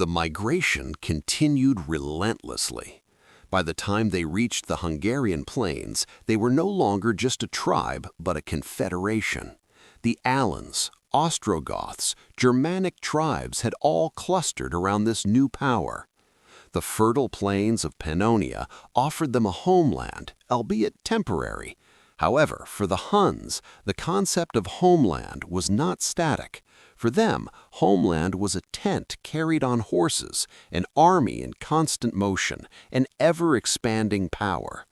The migration continued relentlessly. By the time they reached the Hungarian plains, they were no longer just a tribe, but a confederation. The Alans, Ostrogoths, Germanic tribes had all clustered around this new power. The fertile plains of Pannonia offered them a homeland, albeit temporary. However, for the Huns, the concept of homeland was not static. For them, homeland was a tent carried on horses, an army in constant motion, an ever-expanding power.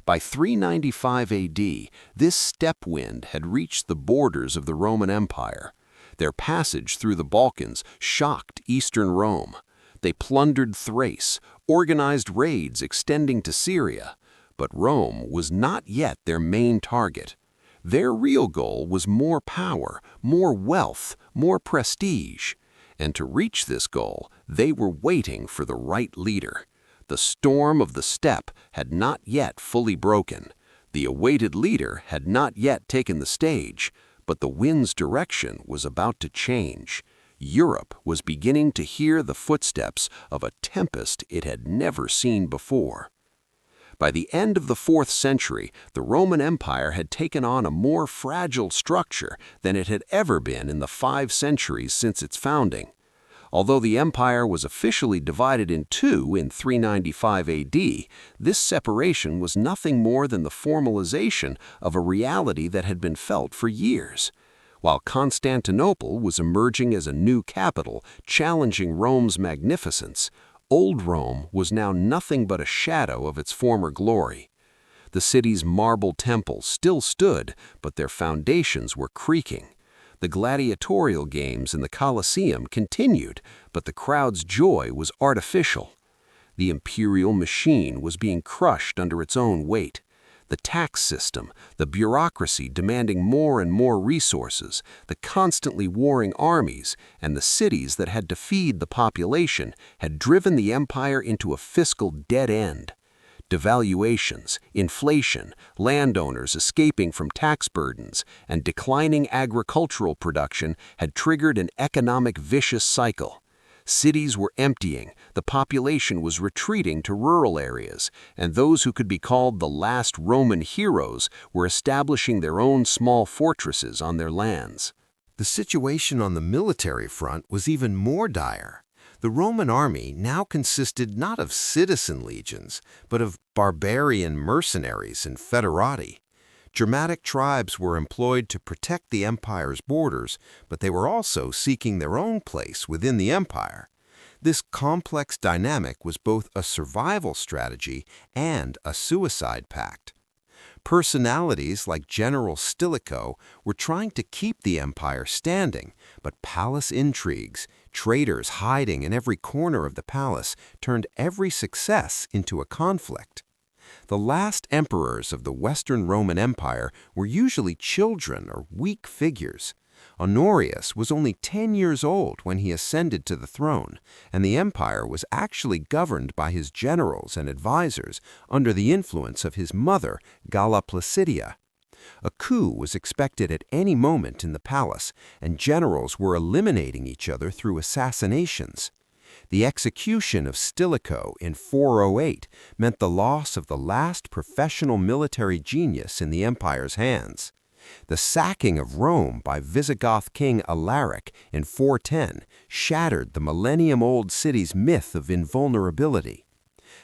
By 395 AD, this steppe wind had reached the borders of the Roman Empire. Their passage through the Balkans shocked Eastern Rome. They plundered Thrace, organized raids extending to Syria. But Rome was not yet their main target. Their real goal was more power, more wealth, more prestige. And to reach this goal, they were waiting for the right leader. The storm of the steppe had not yet fully broken. The awaited leader had not yet taken the stage, but the wind's direction was about to change. Europe was beginning to hear the footsteps of a tempest it had never seen before. By the end of the 4th century, the Roman Empire had taken on a more fragile structure than it had ever been in the 5 centuries since its founding. Although the empire was officially divided in two in 395 AD, this separation was nothing more than the formalization of a reality that had been felt for years. While Constantinople was emerging as a new capital, challenging Rome's magnificence, Old Rome was now nothing but a shadow of its former glory. The city's marble temples still stood, but their foundations were creaking. The gladiatorial games in the Colosseum continued, but the crowd's joy was artificial. The imperial machine was being crushed under its own weight. The tax system, the bureaucracy demanding more and more resources, the constantly warring armies, and the cities that had to feed the population had driven the empire into a fiscal dead end. Devaluations, inflation, landowners escaping from tax burdens, and declining agricultural production had triggered an economic vicious cycle. Cities were emptying, the population was retreating to rural areas, and those who could be called the last Roman heroes were establishing their own small fortresses on their lands. The situation on the military front was even more dire. The Roman army now consisted not of citizen legions, but of barbarian mercenaries and foederati. Germanic tribes were employed to protect the empire's borders, but they were also seeking their own place within the empire. This complex dynamic was both a survival strategy and a suicide pact. Personalities like General Stilicho were trying to keep the empire standing, but palace intrigues, traitors hiding in every corner of the palace, turned every success into a conflict. The last emperors of the Western Roman Empire were usually children or weak figures. Honorius was only 10 years old when he ascended to the throne, and the empire was actually governed by his generals and advisors under the influence of his mother, Galla Placidia. A coup was expected at any moment in the palace, and generals were eliminating each other through assassinations. The execution of Stilicho in 408 meant the loss of the last professional military genius in the empire's hands. The sacking of Rome by Visigoth king Alaric in 410 shattered the millennium-old city's myth of invulnerability.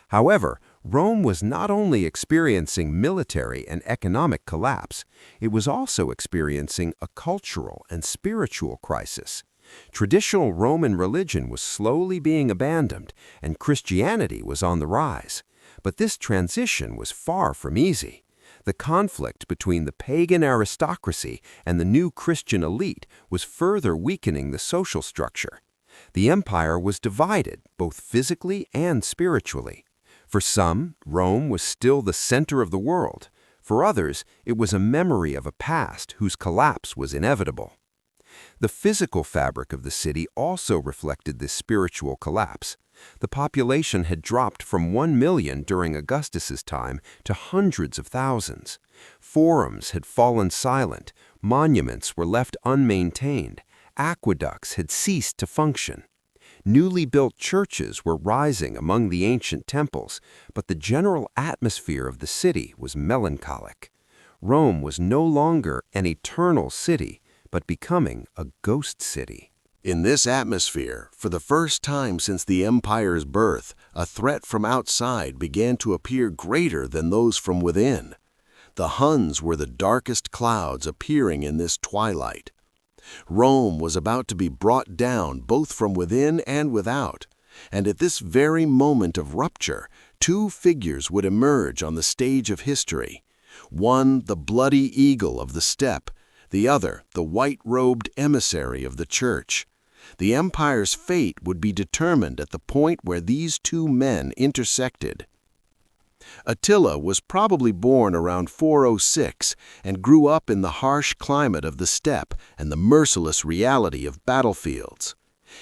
However, Rome was not only experiencing military and economic collapse, it was also experiencing a cultural and spiritual crisis. Traditional Roman religion was slowly being abandoned, and Christianity was on the rise. But this transition was far from easy. The conflict between the pagan aristocracy and the new Christian elite was further weakening the social structure. The empire was divided, both physically and spiritually. For some, Rome was still the center of the world. For others, it was a memory of a past whose collapse was inevitable. The physical fabric of the city also reflected this spiritual collapse. The population had dropped from 1 million during Augustus's time to hundreds of thousands. Forums had fallen silent, monuments were left unmaintained, aqueducts had ceased to function. Newly built churches were rising among the ancient temples, but the general atmosphere of the city was melancholic. Rome was no longer an eternal city, but becoming a ghost city. In this atmosphere, for the first time since the empire's birth, a threat from outside began to appear greater than those from within. The Huns were the darkest clouds appearing in this twilight. Rome was about to be brought down both from within and without, and at this very moment of rupture, two figures would emerge on the stage of history. One, the bloody eagle of the steppe, the other, the white-robed emissary of the church. The empire's fate would be determined at the point where these two men intersected. Attila was probably born around 406 and grew up in the harsh climate of the steppe and the merciless reality of battlefields.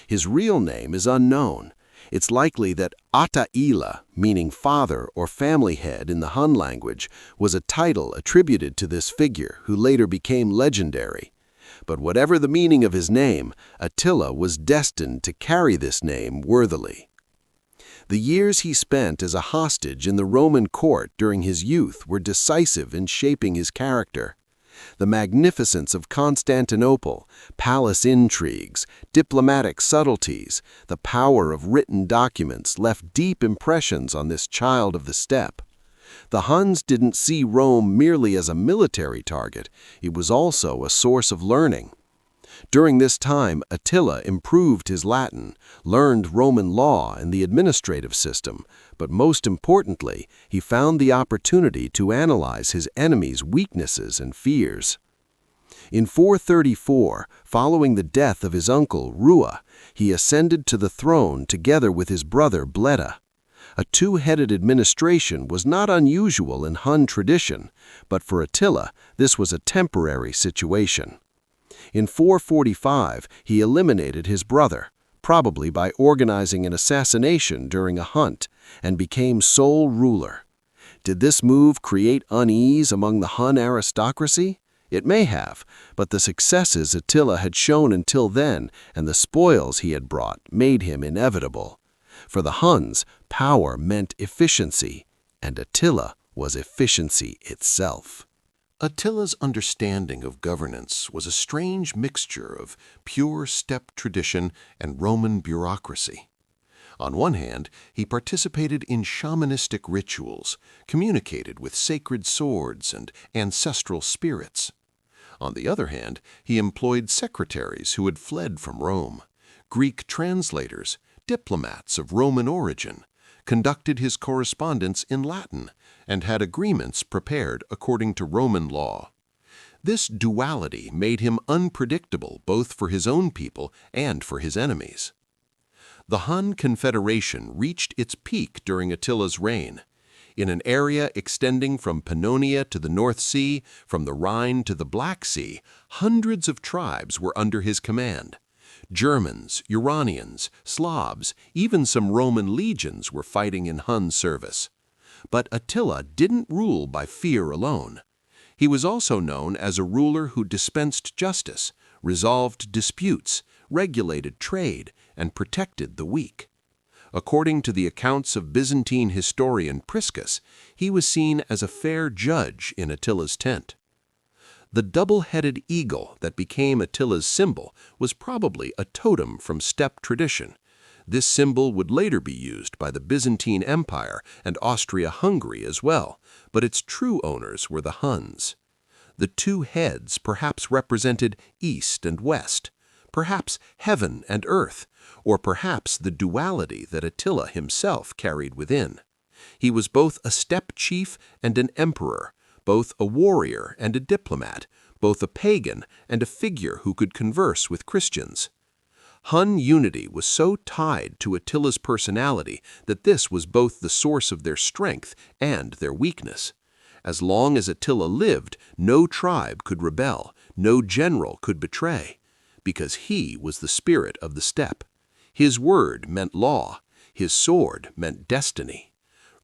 His real name is unknown. It's likely that Attila, meaning father or family head in the Hun language, was a title attributed to this figure who later became legendary. But whatever the meaning of his name, Attila was destined to carry this name worthily. The years he spent as a hostage in the Roman court during his youth were decisive in shaping his character. The magnificence of Constantinople, palace intrigues, diplomatic subtleties, the power of written documents left deep impressions on this child of the steppe. The Huns didn't see Rome merely as a military target, it was also a source of learning. During this time, Attila improved his Latin, learned Roman law and the administrative system, but most importantly, he found the opportunity to analyze his enemies' weaknesses and fears. In 434, following the death of his uncle Rua, he ascended to the throne together with his brother Bleda. A two-headed administration was not unusual in Hun tradition, but for Attila, this was a temporary situation. In 445, he eliminated his brother, probably by organizing an assassination during a hunt, and became sole ruler. Did this move create unease among the Hun aristocracy? It may have, but the successes Attila had shown until then and the spoils he had brought made him inevitable. For the Huns, power meant efficiency, and Attila was efficiency itself. Attila's understanding of governance was a strange mixture of pure steppe tradition and Roman bureaucracy. On one hand, he participated in shamanistic rituals, communicated with sacred swords and ancestral spirits. On the other hand, he employed secretaries who had fled from Rome, Greek translators, diplomats of Roman origin, conducted his correspondence in Latin, and had agreements prepared according to Roman law. This duality made him unpredictable both for his own people and for his enemies. The Hun Confederation reached its peak during Attila's reign. In an area extending from Pannonia to the North Sea, from the Rhine to the Black Sea, hundreds of tribes were under his command. Germans, Uranians, Slavs, even some Roman legions were fighting in Hun service. But Attila didn't rule by fear alone. He was also known as a ruler who dispensed justice, resolved disputes, regulated trade, and protected the weak. According to the accounts of Byzantine historian Priscus, he was seen as a fair judge in Attila's tent. The double-headed eagle that became Attila's symbol was probably a totem from steppe tradition. This symbol would later be used by the Byzantine Empire and Austria-Hungary as well, but its true owners were the Huns. The two heads perhaps represented east and west, perhaps heaven and earth, or perhaps the duality that Attila himself carried within. He was both a steppe chief and an emperor, both a warrior and a diplomat, both a pagan and a figure who could converse with Christians. Hun unity was so tied to Attila's personality that this was both the source of their strength and their weakness. As long as Attila lived, no tribe could rebel, no general could betray, because he was the spirit of the steppe. His word meant law, his sword meant destiny.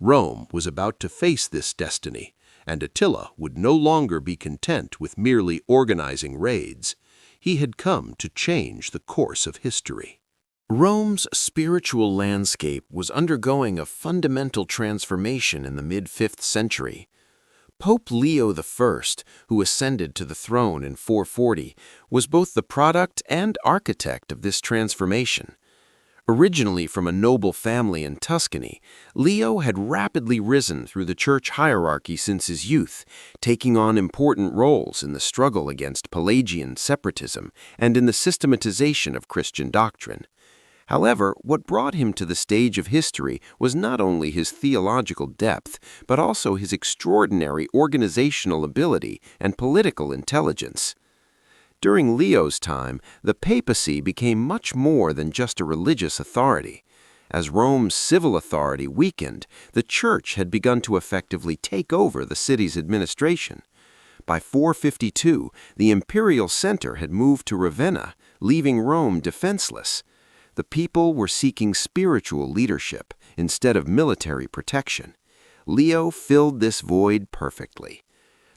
Rome was about to face this destiny, and Attila would no longer be content with merely organizing raids. He had come to change the course of history. Rome's spiritual landscape was undergoing a fundamental transformation in the mid-5th century. Pope Leo I, who ascended to the throne in 440, was both the product and architect of this transformation. Originally from a noble family in Tuscany, Leo had rapidly risen through the church hierarchy since his youth, taking on important roles in the struggle against Pelagian separatism and in the systematization of Christian doctrine. However, what brought him to the stage of history was not only his theological depth, but also his extraordinary organizational ability and political intelligence. During Leo's time, the papacy became much more than just a religious authority. As Rome's civil authority weakened, the church had begun to effectively take over the city's administration. By 452, the imperial center had moved to Ravenna, leaving Rome defenseless. The people were seeking spiritual leadership instead of military protection. Leo filled this void perfectly.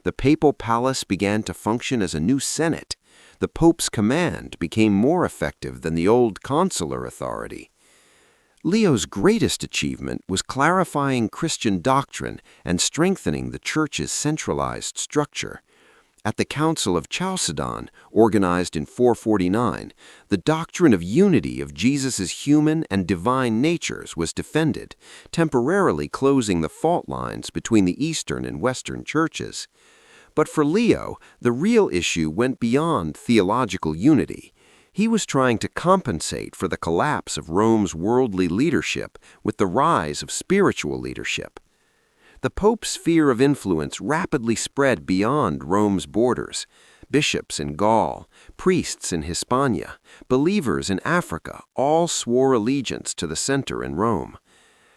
The papal palace began to function as a new senate. The pope's command became more effective than the old consular authority. Leo's greatest achievement was clarifying Christian doctrine and strengthening the church's centralized structure. At the Council of Chalcedon, organized in 449, the doctrine of unity of Jesus' human and divine natures was defended, temporarily closing the fault lines between the Eastern and Western churches. But for Leo, the real issue went beyond theological unity. He was trying to compensate for the collapse of Rome's worldly leadership with the rise of spiritual leadership. The Pope's sphere of influence rapidly spread beyond Rome's borders. Bishops in Gaul, priests in Hispania, believers in Africa all swore allegiance to the center in Rome.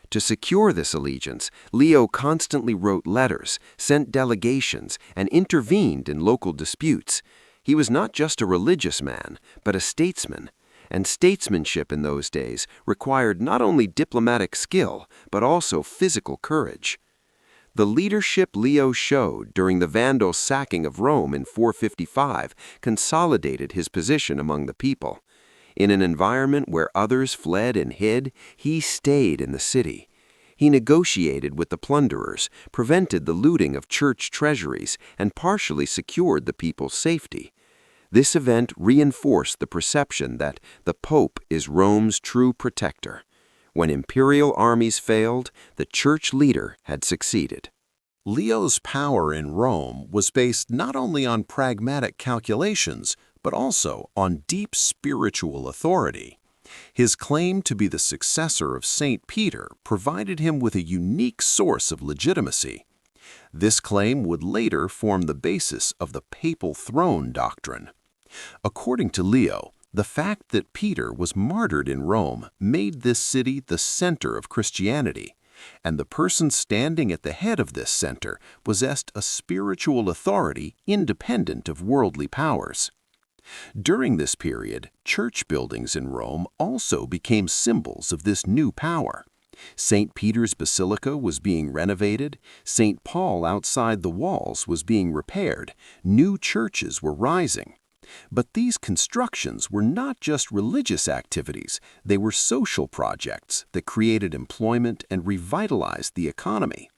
To secure this allegiance, Leo constantly wrote letters, sent delegations, and intervened in local disputes. He was not just a religious man, but a statesman. And statesmanship in those days required not only diplomatic skill, but also physical courage. The leadership Leo showed during the Vandal sacking of Rome in 455 consolidated his position among the people. In an environment where others fled and hid, he stayed in the city. He negotiated with the plunderers, prevented the looting of church treasuries, and partially secured the people's safety. This event reinforced the perception that the Pope is Rome's true protector. When imperial armies failed, the church leader had succeeded. Leo's power in Rome was based not only on pragmatic calculations, but also on deep spiritual authority. His claim to be the successor of St. Peter provided him with a unique source of legitimacy. This claim would later form the basis of the papal throne doctrine. According to Leo, the fact that Peter was martyred in Rome made this city the center of Christianity, and the person standing at the head of this center possessed a spiritual authority independent of worldly powers. During this period, church buildings in Rome also became symbols of this new power. St. Peter's Basilica was being renovated, St. Paul outside the walls was being repaired, new churches were rising. But these constructions were not just religious activities, they were social projects that created employment and revitalized the economy.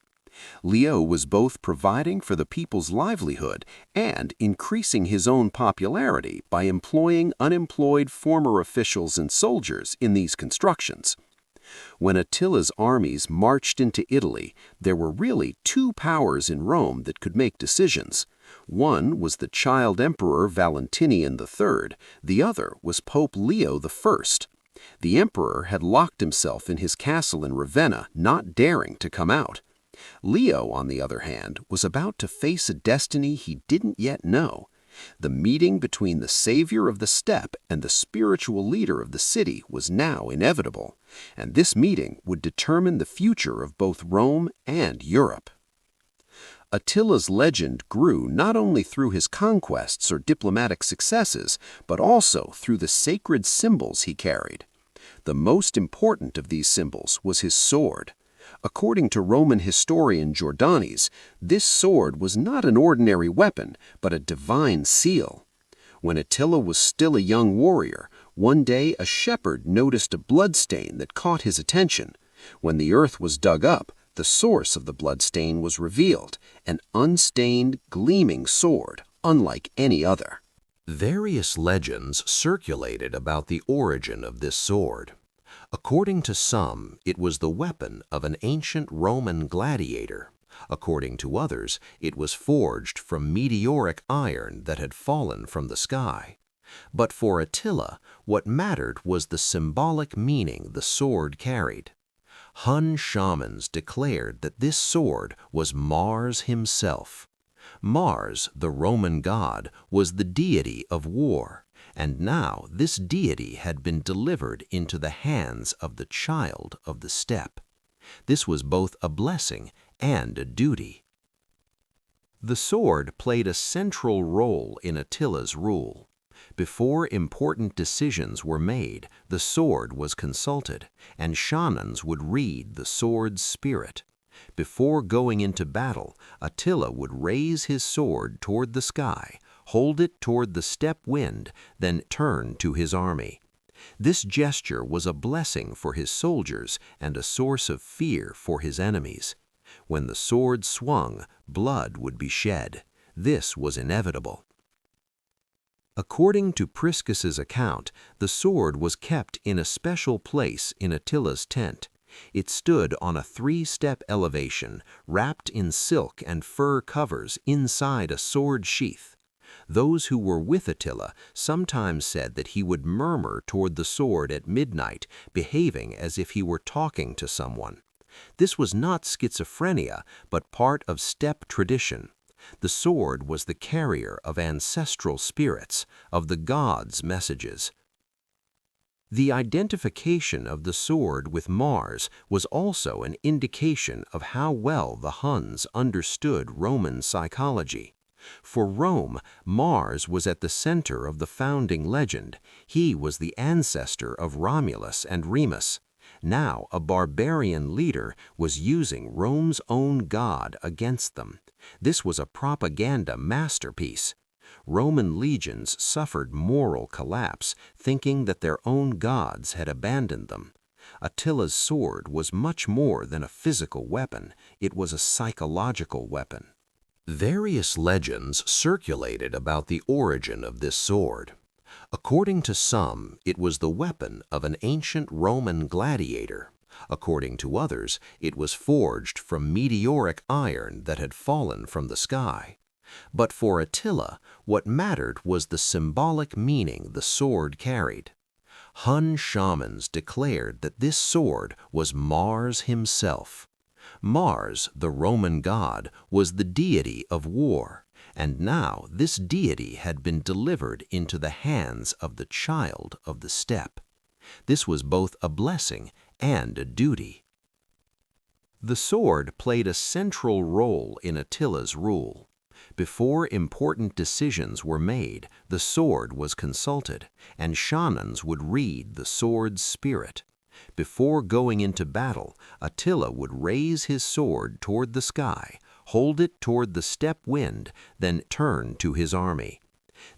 Leo was both providing for the people's livelihood and increasing his own popularity by employing unemployed former officials and soldiers in these constructions. When Attila's armies marched into Italy, there were really two powers in Rome that could make decisions. One was the child emperor Valentinian III, the other was Pope Leo I. The emperor had locked himself in his castle in Ravenna, not daring to come out. Leo, on the other hand, was about to face a destiny he didn't yet know. The meeting between the savior of the steppe and the spiritual leader of the city was now inevitable, and this meeting would determine the future of both Rome and Europe. Attila's legend grew not only through his conquests or diplomatic successes, but also through the sacred symbols he carried. The most important of these symbols was his sword. According to Roman historian Jordanes, this sword was not an ordinary weapon, but a divine seal. When Attila was still a young warrior, One day a shepherd noticed a bloodstain that caught his attention. When the earth was dug up, the source of the bloodstain was revealed, an unstained, gleaming sword, unlike any other. Various legends circulated about the origin of this sword. According to some, it was the weapon of an ancient Roman gladiator. According to others, it was forged from meteoric iron that had fallen from the sky. But for Attila, what mattered was the symbolic meaning the sword carried. Hun shamans declared that this sword was Mars himself. Mars, the Roman god, was the deity of war, and now this deity had been delivered into the hands of the child of the steppe. This was both a blessing and a duty. The sword played a central role in Attila's rule. Before important decisions were made, the sword was consulted, and shamans would read the sword's spirit. Before going into battle, Attila would raise his sword toward the sky, hold it toward the steppe wind, then turn to his army. This gesture was a blessing for his soldiers and a source of fear for his enemies. When the sword swung, blood would be shed. This was inevitable. According to Priscus's account, the sword was kept in a special place in Attila's tent. It stood on a 3-step elevation, wrapped in silk and fur covers inside a sword sheath. Those who were with Attila sometimes said that he would murmur toward the sword at midnight, behaving as if he were talking to someone. This was not schizophrenia, but part of steppe tradition. The sword was the carrier of ancestral spirits, of the gods' messages. The identification of the sword with Mars was also an indication of how well the Huns understood Roman psychology. For Rome, Mars was at the center of the founding legend. He was the ancestor of Romulus and Remus. Now, a barbarian leader was using Rome's own god against them. This was a propaganda masterpiece. Roman legions suffered moral collapse, thinking that their own gods had abandoned them. Attila's sword was much more than a physical weapon. It was a psychological weapon. Various legends circulated about the origin of this sword. According to some, it was the weapon of an ancient Roman gladiator. According to others, it was forged from meteoric iron that had fallen from the sky. But for Attila, what mattered was the symbolic meaning the sword carried. Hun shamans declared that this sword was Mars himself. Mars, the Roman god, was the deity of war, and now this deity had been delivered into the hands of the child of the steppe. This was both a blessing and a duty. The sword played a central role in Attila's rule. Before important decisions were made, the sword was consulted, and shamans would read the sword's spirit. Before going into battle, Attila would raise his sword toward the sky, hold it toward the steppe wind, then turn to his army.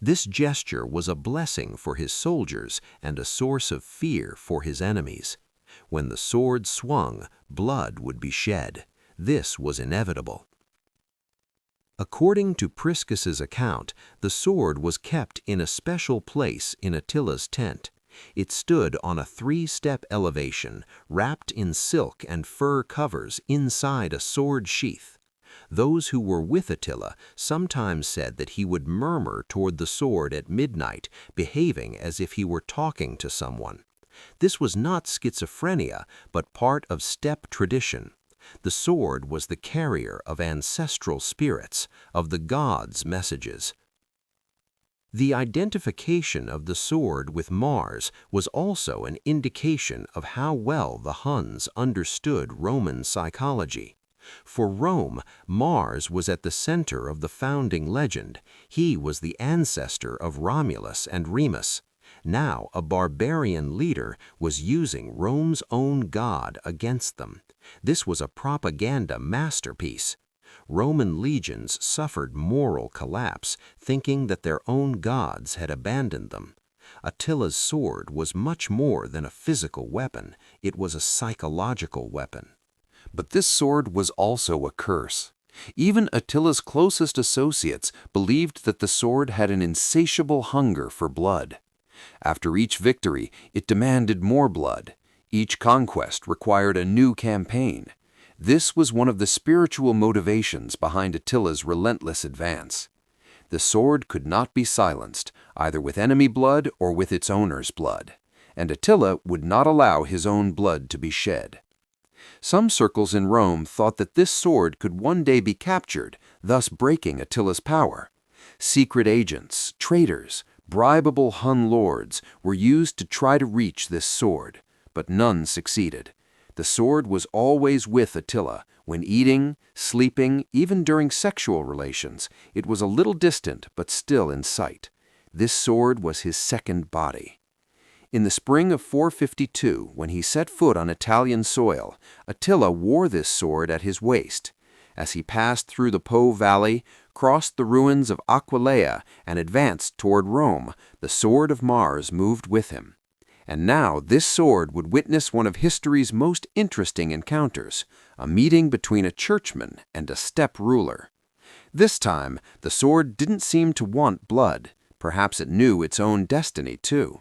This gesture was a blessing for his soldiers and a source of fear for his enemies. When the sword swung, blood would be shed. This was inevitable. According to Priscus's account, the sword was kept in a special place in Attila's tent. It stood on a 3-step elevation, wrapped in silk and fur covers inside a sword sheath. Those who were with Attila sometimes said that he would murmur toward the sword at midnight, behaving as if he were talking to someone. This was not schizophrenia, but part of steppe tradition. The sword was the carrier of ancestral spirits, of the gods' messages. The identification of the sword with Mars was also an indication of how well the Huns understood Roman psychology. For Rome, Mars was at the center of the founding legend. He was the ancestor of Romulus and Remus. Now, a barbarian leader was using Rome's own god against them. This was a propaganda masterpiece. Roman legions suffered moral collapse, thinking that their own gods had abandoned them. Attila's sword was much more than a physical weapon, it was a psychological weapon. But this sword was also a curse. Even Attila's closest associates believed that the sword had an insatiable hunger for blood. After each victory, it demanded more blood. Each conquest required a new campaign. This was one of the spiritual motivations behind Attila's relentless advance. The sword could not be silenced, either with enemy blood or with its owner's blood, and Attila would not allow his own blood to be shed. Some circles in Rome thought that this sword could one day be captured, thus breaking Attila's power. Secret agents, traitors, bribable Hun lords were used to try to reach this sword, but none succeeded. The sword was always with Attila. When eating, sleeping, even during sexual relations, it was a little distant but still in sight. This sword was his second body. In the spring of 452, when he set foot on Italian soil, Attila wore this sword at his waist. As he passed through the Po Valley, crossed the ruins of Aquileia, and advanced toward Rome, the sword of Mars moved with him. And now this sword would witness one of history's most interesting encounters, a meeting between a churchman and a steppe ruler. This time, the sword didn't seem to want blood. Perhaps it knew its own destiny, too.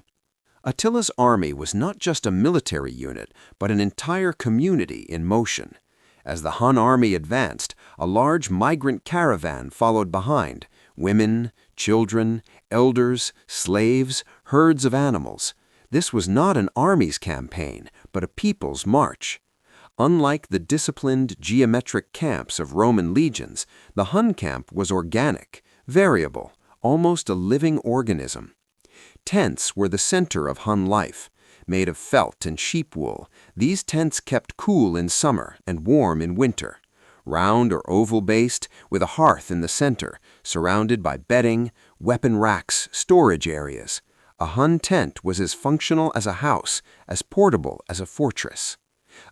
Attila's army was not just a military unit, but an entire community in motion. As the Hun army advanced, a large migrant caravan followed behind: women, children, elders, slaves, herds of animals. This was not an army's campaign, but a people's march. Unlike the disciplined, geometric camps of Roman legions, the Hun camp was organic, variable, almost a living organism. Tents were the center of Hun life. Made of felt and sheep wool, these tents kept cool in summer and warm in winter. Round or oval-based, with a hearth in the center, surrounded by bedding, weapon racks, storage areas. A Hun tent was as functional as a house, as portable as a fortress.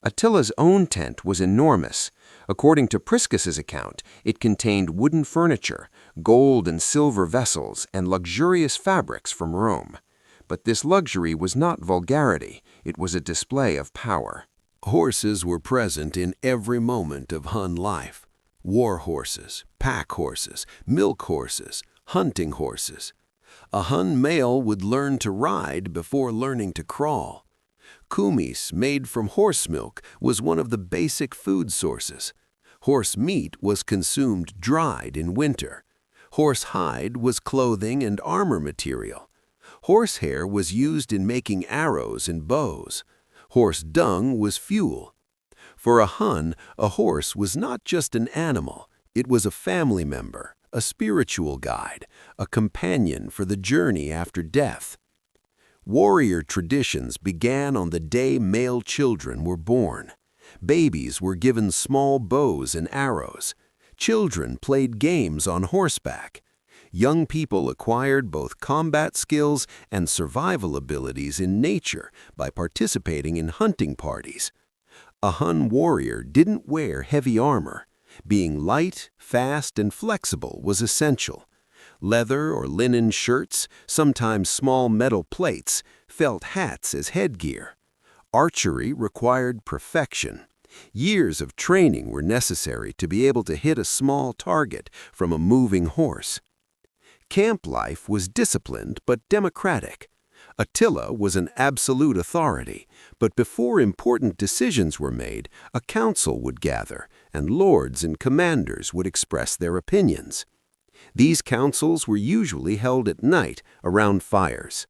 Attila's own tent was enormous. According to Priscus's account, it contained wooden furniture, gold and silver vessels, and luxurious fabrics from Rome. But this luxury was not vulgarity, it was a display of power. Horses were present in every moment of Hun life. War horses, pack horses, milk horses, hunting horses. A Hun male would learn to ride before learning to crawl. Kumis made from horse milk was one of the basic food sources. Horse meat was consumed dried in winter. Horse hide was clothing and armor material. Horsehair was used in making arrows and bows. Horse dung was fuel. For a Hun, a horse was not just an animal, it was a family member, a spiritual guide, a companion for the journey after death. Warrior traditions began on the day male children were born. Babies were given small bows and arrows. Children played games on horseback. Young people acquired both combat skills and survival abilities in nature by participating in hunting parties. A Hun warrior didn't wear heavy armor. Being light, fast, and flexible was essential. Leather or linen shirts, sometimes small metal plates, felt hats as headgear. Archery required perfection. Years of training were necessary to be able to hit a small target from a moving horse. Camp life was disciplined but democratic. Attila was an absolute authority, but before important decisions were made, a council would gather, and lords and commanders would express their opinions. These councils were usually held at night around fires.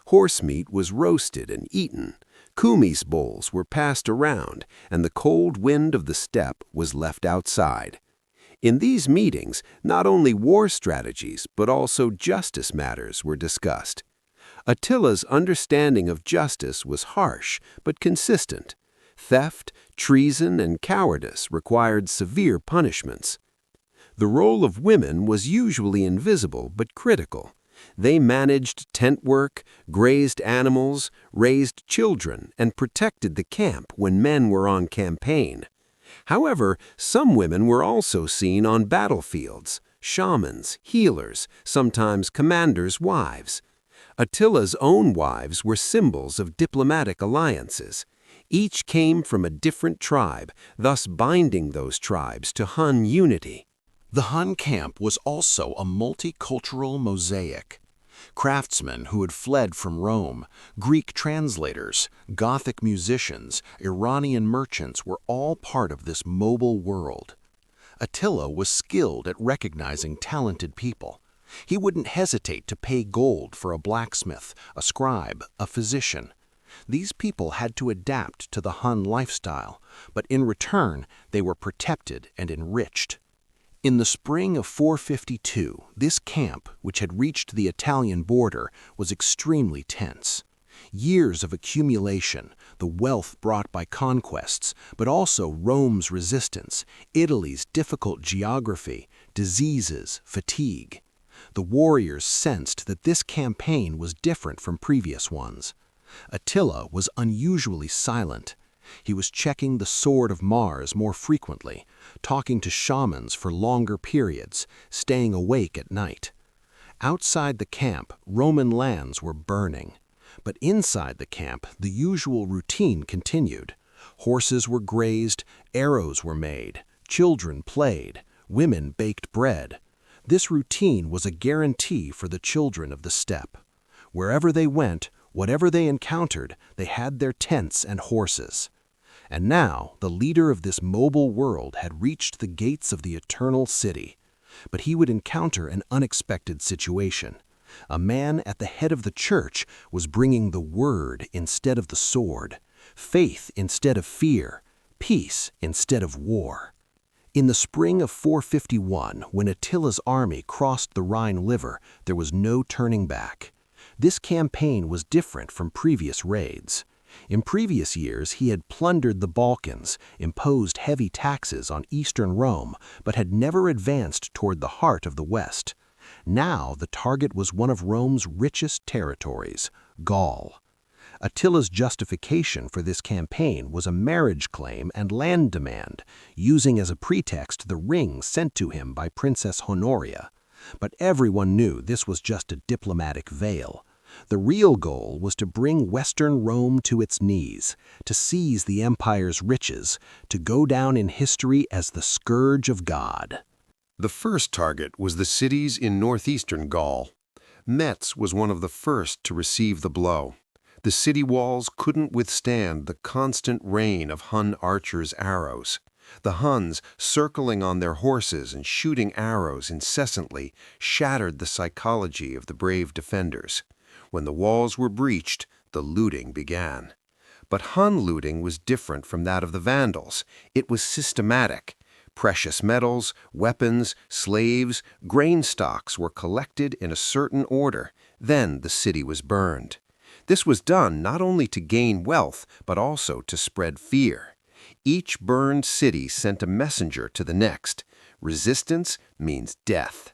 Horse meat was roasted and eaten. Kumis bowls were passed around, and the cold wind of the steppe was left outside. In these meetings, not only war strategies but also justice matters were discussed. Attila's understanding of justice was harsh but consistent. Theft, treason, and cowardice required severe punishments. The role of women was usually invisible but critical. They managed tent work, grazed animals, raised children, and protected the camp when men were on campaign. However, some women were also seen on battlefields: shamans, healers, sometimes commanders' wives. Attila's own wives were symbols of diplomatic alliances. Each came from a different tribe, thus binding those tribes to Hun unity. The Hun camp was also a multicultural mosaic. Craftsmen who had fled from Rome, Greek translators, Gothic musicians, Iranian merchants were all part of this mobile world. Attila was skilled at recognizing talented people. He wouldn't hesitate to pay gold for a blacksmith, a scribe, a physician. These people had to adapt to the Hun lifestyle, but in return they were protected and enriched. In the spring of 452, this camp, which had reached the Italian border, was extremely tense. Years of accumulation, the wealth brought by conquests, but also Rome's resistance, Italy's difficult geography, diseases, fatigue. The warriors sensed that this campaign was different from previous ones. Attila was unusually silent. He was checking the Sword of Mars more frequently, talking to shamans for longer periods, staying awake at night. Outside the camp, Roman lands were burning. But inside the camp, the usual routine continued. Horses were grazed, arrows were made, children played, women baked bread. This routine was a guarantee for the children of the steppe. Wherever they went, whatever they encountered, they had their tents and horses. And now the leader of this mobile world had reached the gates of the eternal city. But he would encounter an unexpected situation. A man at the head of the church was bringing the word instead of the sword, faith instead of fear, peace instead of war. In the spring of 451, when Attila's army crossed the Rhine River, there was no turning back. This campaign was different from previous raids. In previous years, he had plundered the Balkans, imposed heavy taxes on eastern Rome, but had never advanced toward the heart of the West. Now the target was one of Rome's richest territories, Gaul. Attila's justification for this campaign was a marriage claim and land demand, using as a pretext the ring sent to him by Princess Honoria. But everyone knew this was just a diplomatic veil. The real goal was to bring Western Rome to its knees, to seize the empire's riches, to go down in history as the scourge of God. The first target was the cities in northeastern Gaul. Metz was one of the first to receive the blow. The city walls couldn't withstand the constant rain of Hun archers' arrows. The Huns, circling on their horses and shooting arrows incessantly, shattered the psychology of the brave defenders. When the walls were breached, the looting began. But Hun looting was different from that of the Vandals. It was systematic. Precious metals, weapons, slaves, grain stocks were collected in a certain order. Then the city was burned. This was done not only to gain wealth, but also to spread fear. Each burned city sent a messenger to the next. Resistance means death.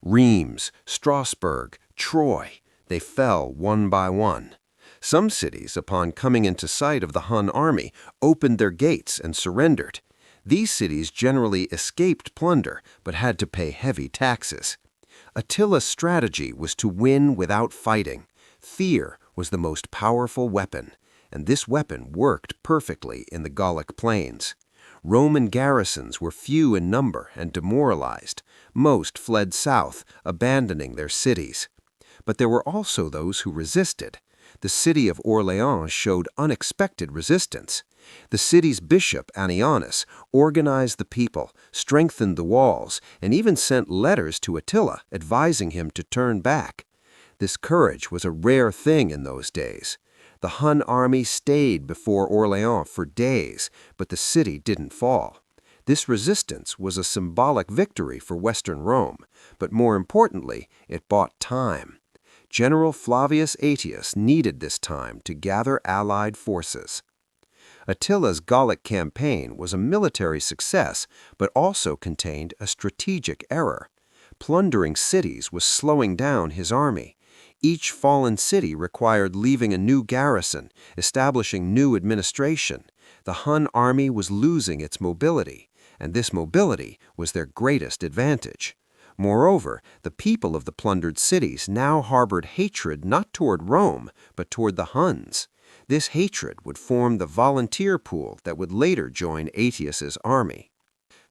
Reims, Strasbourg, Troy, they fell one by one. Some cities, upon coming into sight of the Hun army, opened their gates and surrendered. These cities generally escaped plunder, but had to pay heavy taxes. Attila's strategy was to win without fighting. Fear was the most powerful weapon, and this weapon worked perfectly in the Gallic plains. Roman garrisons were few in number and demoralized. Most fled south, abandoning their cities. But there were also those who resisted. The city of Orleans showed unexpected resistance. The city's bishop, Annianus, organized the people, strengthened the walls, and even sent letters to Attila advising him to turn back. This courage was a rare thing in those days. The Hun army stayed before Orleans for days, but the city didn't fall. This resistance was a symbolic victory for Western Rome, but more importantly, it bought time. General Flavius Aetius needed this time to gather allied forces. Attila's Gallic campaign was a military success, but also contained a strategic error. Plundering cities was slowing down his army. Each fallen city required leaving a new garrison, establishing new administration. The Hun army was losing its mobility, and this mobility was their greatest advantage. Moreover, the people of the plundered cities now harbored hatred not toward Rome, but toward the Huns. This hatred would form the volunteer pool that would later join Aetius's army.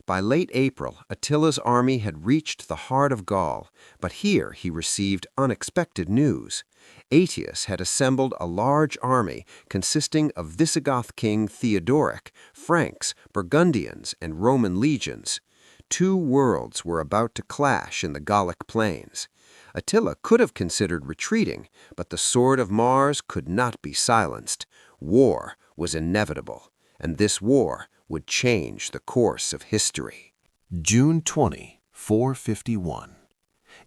By late April, Attila's army had reached the heart of Gaul, but here he received unexpected news. Aetius had assembled a large army consisting of Visigoth king Theodoric, Franks, Burgundians, and Roman legions. Two worlds were about to clash in the Gallic plains. Attila could have considered retreating, but the sword of Mars could not be silenced. War was inevitable, and this war would change the course of history. June 20, 451.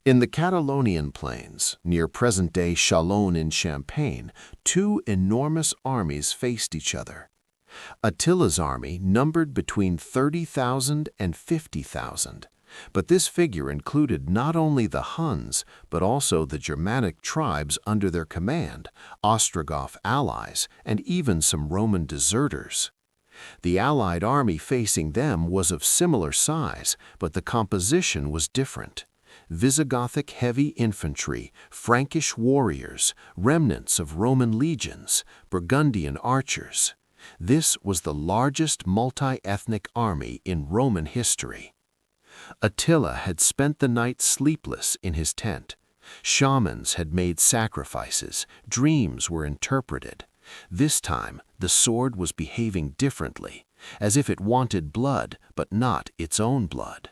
In the Catalonian plains, near present-day Chalon in Champagne, two enormous armies faced each other. Attila's army numbered between 30,000 and 50,000, but this figure included not only the Huns, but also the Germanic tribes under their command, Ostrogoth allies, and even some Roman deserters. The allied army facing them was of similar size, but the composition was different. Visigothic heavy infantry, Frankish warriors, remnants of Roman legions, Burgundian archers. This was the largest multi-ethnic army in Roman history. Attila had spent the night sleepless in his tent. Shamans had made sacrifices, dreams were interpreted. This time, the sword was behaving differently, as if it wanted blood, but not its own blood.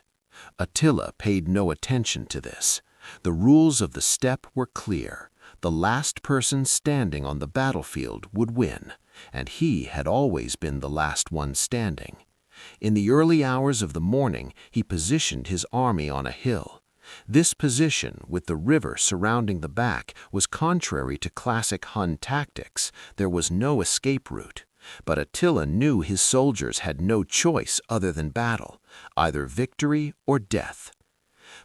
Attila paid no attention to this. The rules of the steppe were clear. The last person standing on the battlefield would win, and he had always been the last one standing. In the early hours of the morning, he positioned his army on a hill. This position, with the river surrounding the back, was contrary to classic Hun tactics. There was no escape route. But Attila knew his soldiers had no choice other than battle, either victory or death.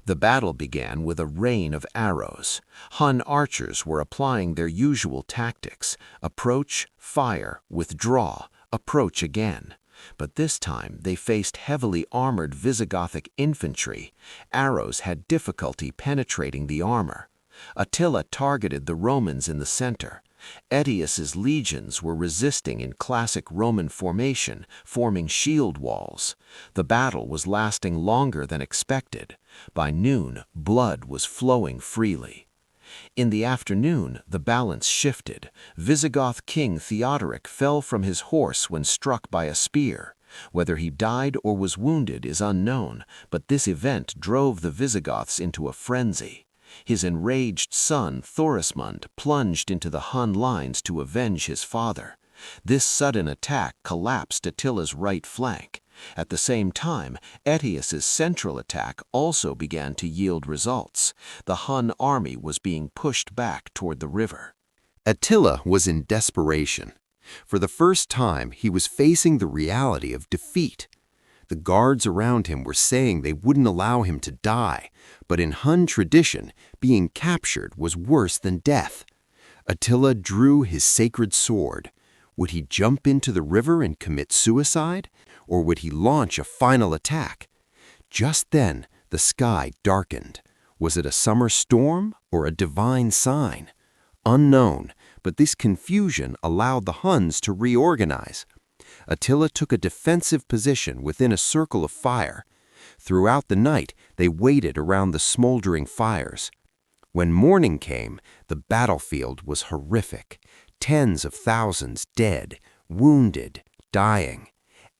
The battle began with a rain of arrows. Hun archers were applying their usual tactics: approach, fire, withdraw, approach again. But this time they faced heavily armored Visigothic infantry. Arrows had difficulty penetrating the armor. Attila targeted the Romans in the center. Aetius's legions were resisting in classic Roman formation, forming shield walls. The battle was lasting longer than expected. By noon, blood was flowing freely. In the afternoon, the balance shifted. Visigoth king Theodoric fell from his horse when struck by a spear. Whether he died or was wounded is unknown, but this event drove the Visigoths into a frenzy. His enraged son, Thorismund, plunged into the Hun lines to avenge his father. This sudden attack collapsed Attila's right flank. At the same time, Aetius's central attack also began to yield results. The Hun army was being pushed back toward the river. Attila was in desperation. For the first time, he was facing the reality of defeat. The guards around him were saying they wouldn't allow him to die, but in Hun tradition, being captured was worse than death. Attila drew his sacred sword. Would he jump into the river and commit suicide, or would he launch a final attack? Just then, the sky darkened. Was it a summer storm or a divine sign? Unknown, but this confusion allowed the Huns to reorganize. Attila took a defensive position within a circle of fire. Throughout the night, they waited around the smoldering fires. When morning came, the battlefield was horrific. Tens of thousands dead, wounded, dying.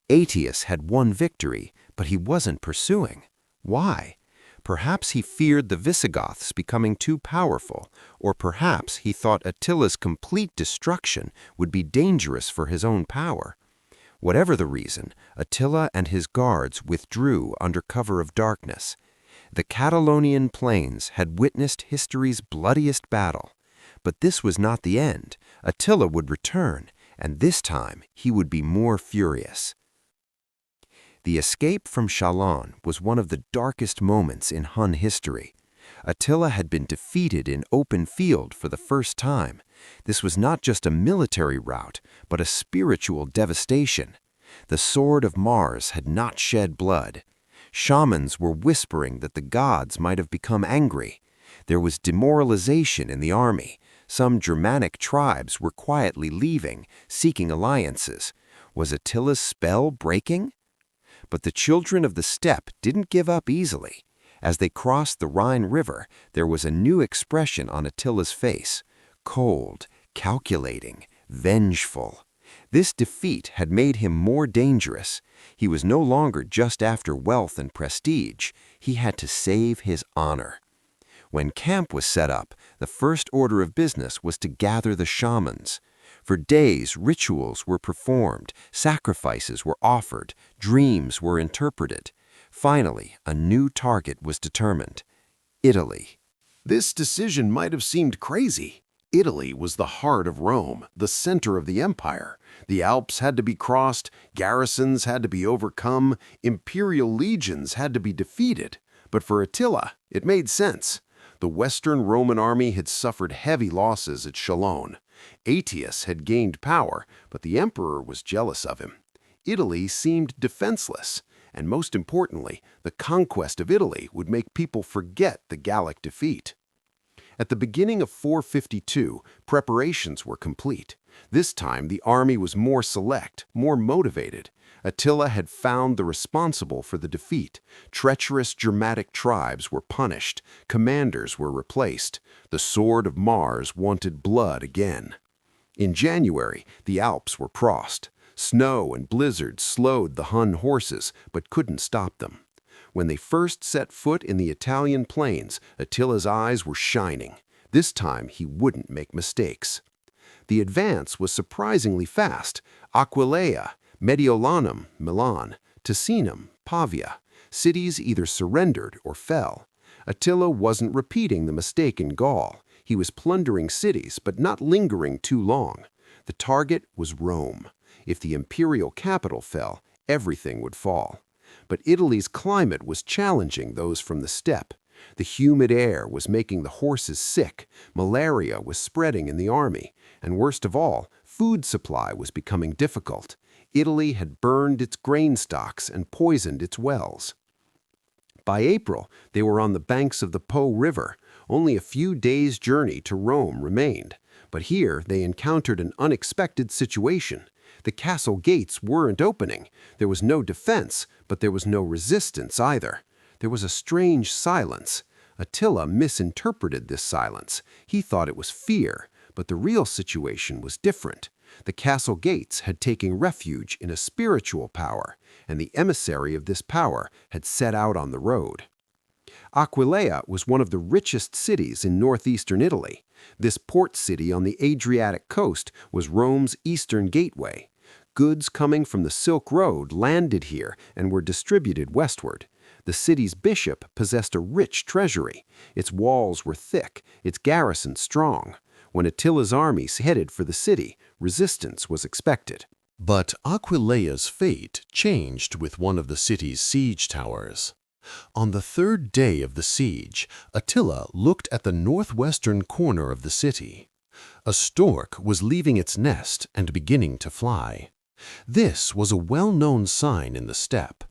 Aetius had won victory, but he wasn't pursuing. Why? Perhaps he feared the Visigoths becoming too powerful, or perhaps he thought Attila's complete destruction would be dangerous for his own power. Whatever the reason, Attila and his guards withdrew under cover of darkness. The Catalonian plains had witnessed history's bloodiest battle. But this was not the end. Attila would return, and this time he would be more furious. The escape from Chalon was one of the darkest moments in Hun history. Attila had been defeated in open field for the first time. This was not just a military rout, but a spiritual devastation. The sword of Mars had not shed blood. Shamans were whispering that the gods might have become angry. There was demoralization in the army. Some Germanic tribes were quietly leaving, seeking alliances. Was Attila's spell breaking? But the children of the steppe didn't give up easily. As they crossed the Rhine River, there was a new expression on Attila's face: cold, calculating, vengeful. This defeat had made him more dangerous. He was no longer just after wealth and prestige. He had to save his honor. When camp was set up, the first order of business was to gather the shamans. For days, rituals were performed, sacrifices were offered, dreams were interpreted. Finally, a new target was determined: Italy. This decision might have seemed crazy. Italy was the heart of Rome, the center of the empire. The Alps had to be crossed, garrisons had to be overcome, imperial legions had to be defeated. But for Attila, it made sense. The Western Roman army had suffered heavy losses at Chalon. Aetius had gained power, but the emperor was jealous of him. Italy seemed defenseless, and most importantly, the conquest of Italy would make people forget the Gallic defeat. At the beginning of 452, preparations were complete. This time, the army was more select, more motivated. Attila had found the responsible for the defeat. Treacherous Germanic tribes were punished. Commanders were replaced. The sword of Mars wanted blood again. In January, the Alps were crossed. Snow and blizzards slowed the Hun horses, but couldn't stop them. When they first set foot in the Italian plains, Attila's eyes were shining. This time, he wouldn't make mistakes. The advance was surprisingly fast. Aquileia, Mediolanum, Milan, Ticinum, Pavia. Cities either surrendered or fell. Attila wasn't repeating the mistake in Gaul. He was plundering cities, but not lingering too long. The target was Rome. If the imperial capital fell, everything would fall. But Italy's climate was challenging those from the steppe. The humid air was making the horses sick, malaria was spreading in the army, and worst of all, food supply was becoming difficult. Italy had burned its grain stocks and poisoned its wells. By April, they were on the banks of the Po River. Only a few days' journey to Rome remained. But here they encountered an unexpected situation. The castle gates weren't opening. There was no defense, but there was no resistance either. There was a strange silence. Attila misinterpreted this silence. He thought it was fear, but the real situation was different. The castle gates had taken refuge in a spiritual power, and the emissary of this power had set out on the road. Aquileia was one of the richest cities in northeastern Italy. This port city on the Adriatic coast was Rome's eastern gateway. Goods coming from the Silk Road landed here and were distributed westward. The city's bishop possessed a rich treasury. Its walls were thick, its garrison strong. When Attila's army headed for the city, resistance was expected. But Aquileia's fate changed with one of the city's siege towers. On the third day of the siege, Attila looked at the northwestern corner of the city. A stork was leaving its nest and beginning to fly. This was a well-known sign in the steppe.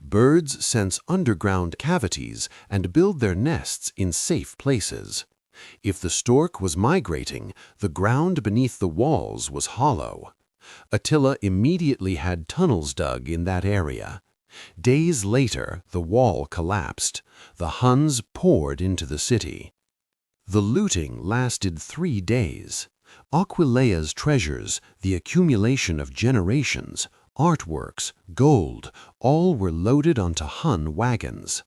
Birds sense underground cavities and build their nests in safe places. If the stork was migrating, the ground beneath the walls was hollow. Attila immediately had tunnels dug in that area. Days later, the wall collapsed. The Huns poured into the city. The looting lasted 3 days. Aquileia's treasures, the accumulation of generations, artworks, gold, all were loaded onto Hun wagons.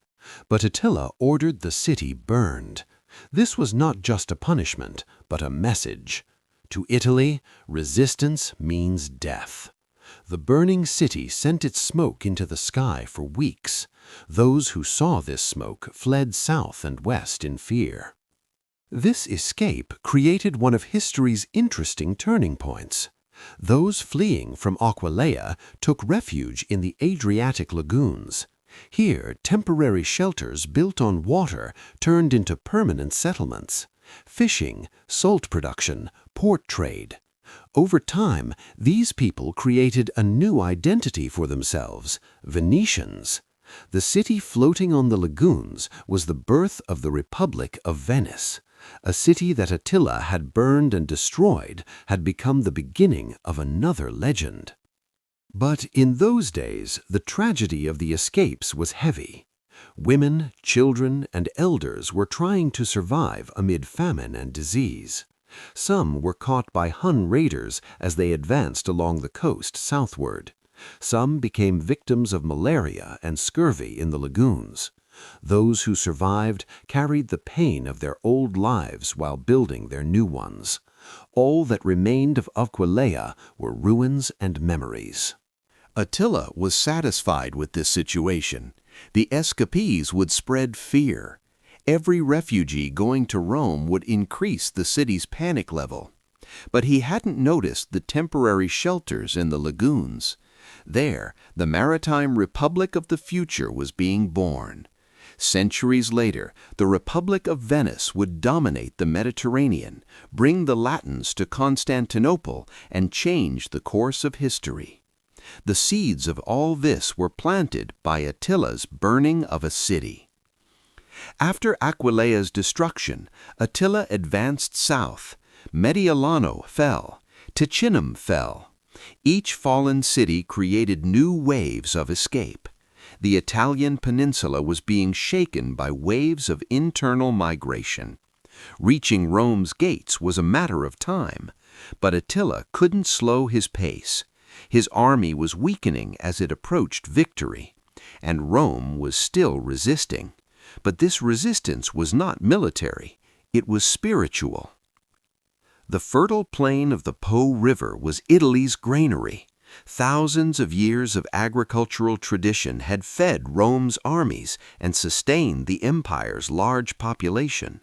But Attila ordered the city burned. This was not just a punishment, but a message. To Italy, resistance means death. The burning city sent its smoke into the sky for weeks. Those who saw this smoke fled south and west in fear. This escape created one of history's interesting turning points. Those fleeing from Aquileia took refuge in the Adriatic lagoons. Here, temporary shelters built on water turned into permanent settlements. Fishing, salt production, port trade. Over time, these people created a new identity for themselves, Venetians. The city floating on the lagoons was the birth of the Republic of Venice. A city that Attila had burned and destroyed had become the beginning of another legend. But in those days, the tragedy of the escapes was heavy. Women, children, and elders were trying to survive amid famine and disease. Some were caught by Hun raiders as they advanced along the coast southward. Some became victims of malaria and scurvy in the lagoons. Those who survived carried the pain of their old lives while building their new ones. All that remained of Aquileia were ruins and memories. Attila was satisfied with this situation. The escapees would spread fear. Every refugee going to Rome would increase the city's panic level. But he hadn't noticed the temporary shelters in the lagoons. There, the maritime republic of the future was being born. Centuries later, the Republic of Venice would dominate the Mediterranean, bring the Latins to Constantinople, and change the course of history. The seeds of all this were planted by Attila's burning of a city. After Aquileia's destruction, Attila advanced south. Mediolano fell. Ticinum fell. Each fallen city created new waves of escape. The Italian peninsula was being shaken by waves of internal migration. Reaching Rome's gates was a matter of time, but Attila couldn't slow his pace. His army was weakening as it approached victory, and Rome was still resisting. But this resistance was not military, it was spiritual. The fertile plain of the Po River was Italy's granary. Thousands of years of agricultural tradition had fed Rome's armies and sustained the empire's large population.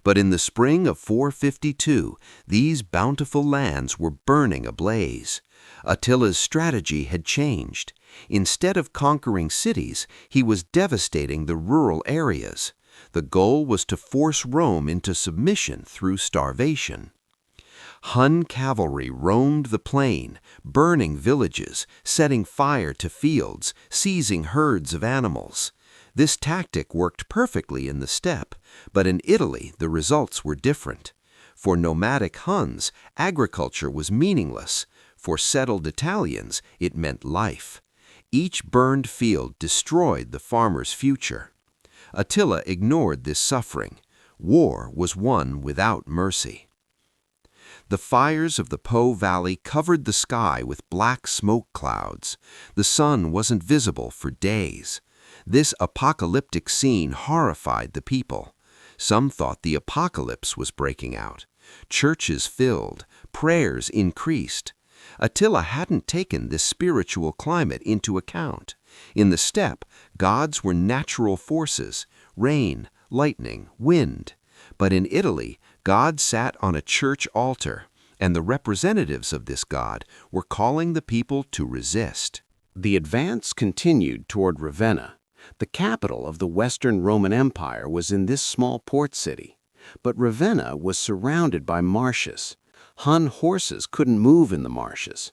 But in the spring of 452, these bountiful lands were burning ablaze. Attila's strategy had changed. Instead of conquering cities, he was devastating the rural areas. The goal was to force Rome into submission through starvation. Hun cavalry roamed the plain, burning villages, setting fire to fields, seizing herds of animals. This tactic worked perfectly in the steppe, but in Italy the results were different. For nomadic Huns, agriculture was meaningless. For settled Italians, it meant life. Each burned field destroyed the farmer's future. Attila ignored this suffering. War was won without mercy. The fires of the Po Valley covered the sky with black smoke clouds. The sun wasn't visible for days. This apocalyptic scene horrified the people. Some thought the apocalypse was breaking out. Churches filled, prayers increased. Attila hadn't taken this spiritual climate into account. In the steppe, gods were natural forces, rain, lightning, wind. But in Italy, God sat on a church altar, and the representatives of this God were calling the people to resist. The advance continued toward Ravenna. The capital of the Western Roman Empire was in this small port city. But Ravenna was surrounded by marshes. Hun horses couldn't move in the marshes.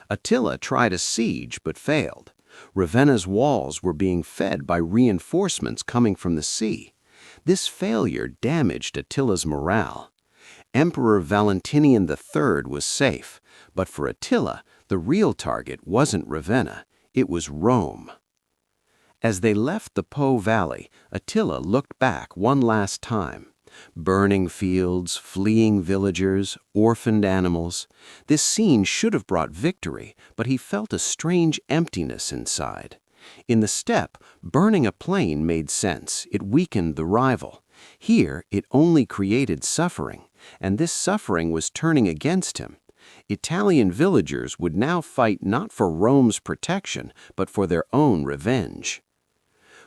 Attila tried a siege but failed. Ravenna's walls were being fed by reinforcements coming from the sea. This failure damaged Attila's morale. Emperor Valentinian III was safe, but for Attila, the real target wasn't Ravenna, it was Rome. As they left the Po Valley, Attila looked back one last time. Burning fields, fleeing villagers, orphaned animals. This scene should have brought victory, but he felt a strange emptiness inside. In the steppe, burning a plain made sense. It weakened the rival. Here, it only created suffering, and this suffering was turning against him. Italian villagers would now fight not for Rome's protection, but for their own revenge.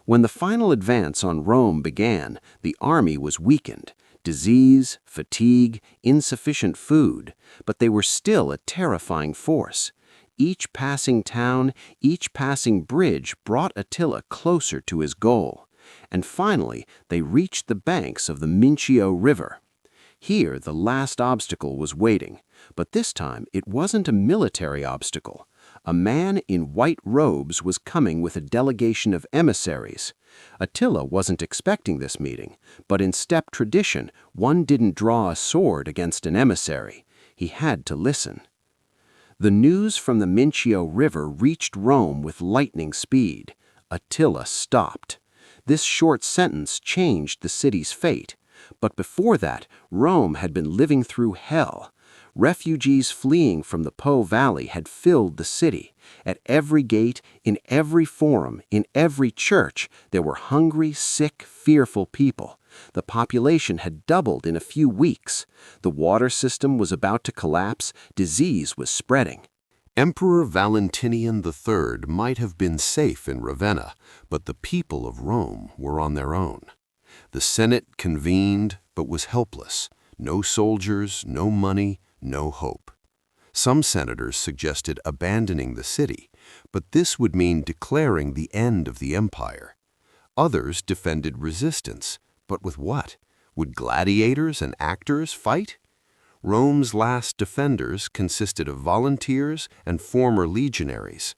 When the final advance on Rome began, the army was weakened. Disease, fatigue, insufficient food, but they were still a terrifying force. Each passing town, each passing bridge brought Attila closer to his goal. And finally, they reached the banks of the Mincio River. Here, the last obstacle was waiting, but this time it wasn't a military obstacle. A man in white robes was coming with a delegation of emissaries. Attila wasn't expecting this meeting, but in steppe tradition, one didn't draw a sword against an emissary. He had to listen. The news from the Mincio River reached Rome with lightning speed. Attila stopped. This short sentence changed the city's fate. But before that, Rome had been living through hell. Refugees fleeing from the Po Valley had filled the city. At every gate, in every forum, in every church, there were hungry, sick, fearful people. The population had doubled in a few weeks. The water system was about to collapse. Disease was spreading. Emperor Valentinian III might have been safe in Ravenna, but the people of Rome were on their own. The Senate convened, but was helpless. No soldiers, no money, no hope. Some senators suggested abandoning the city, but this would mean declaring the end of the empire. Others defended resistance, but with what? Would gladiators and actors fight? Rome's last defenders consisted of volunteers and former legionaries.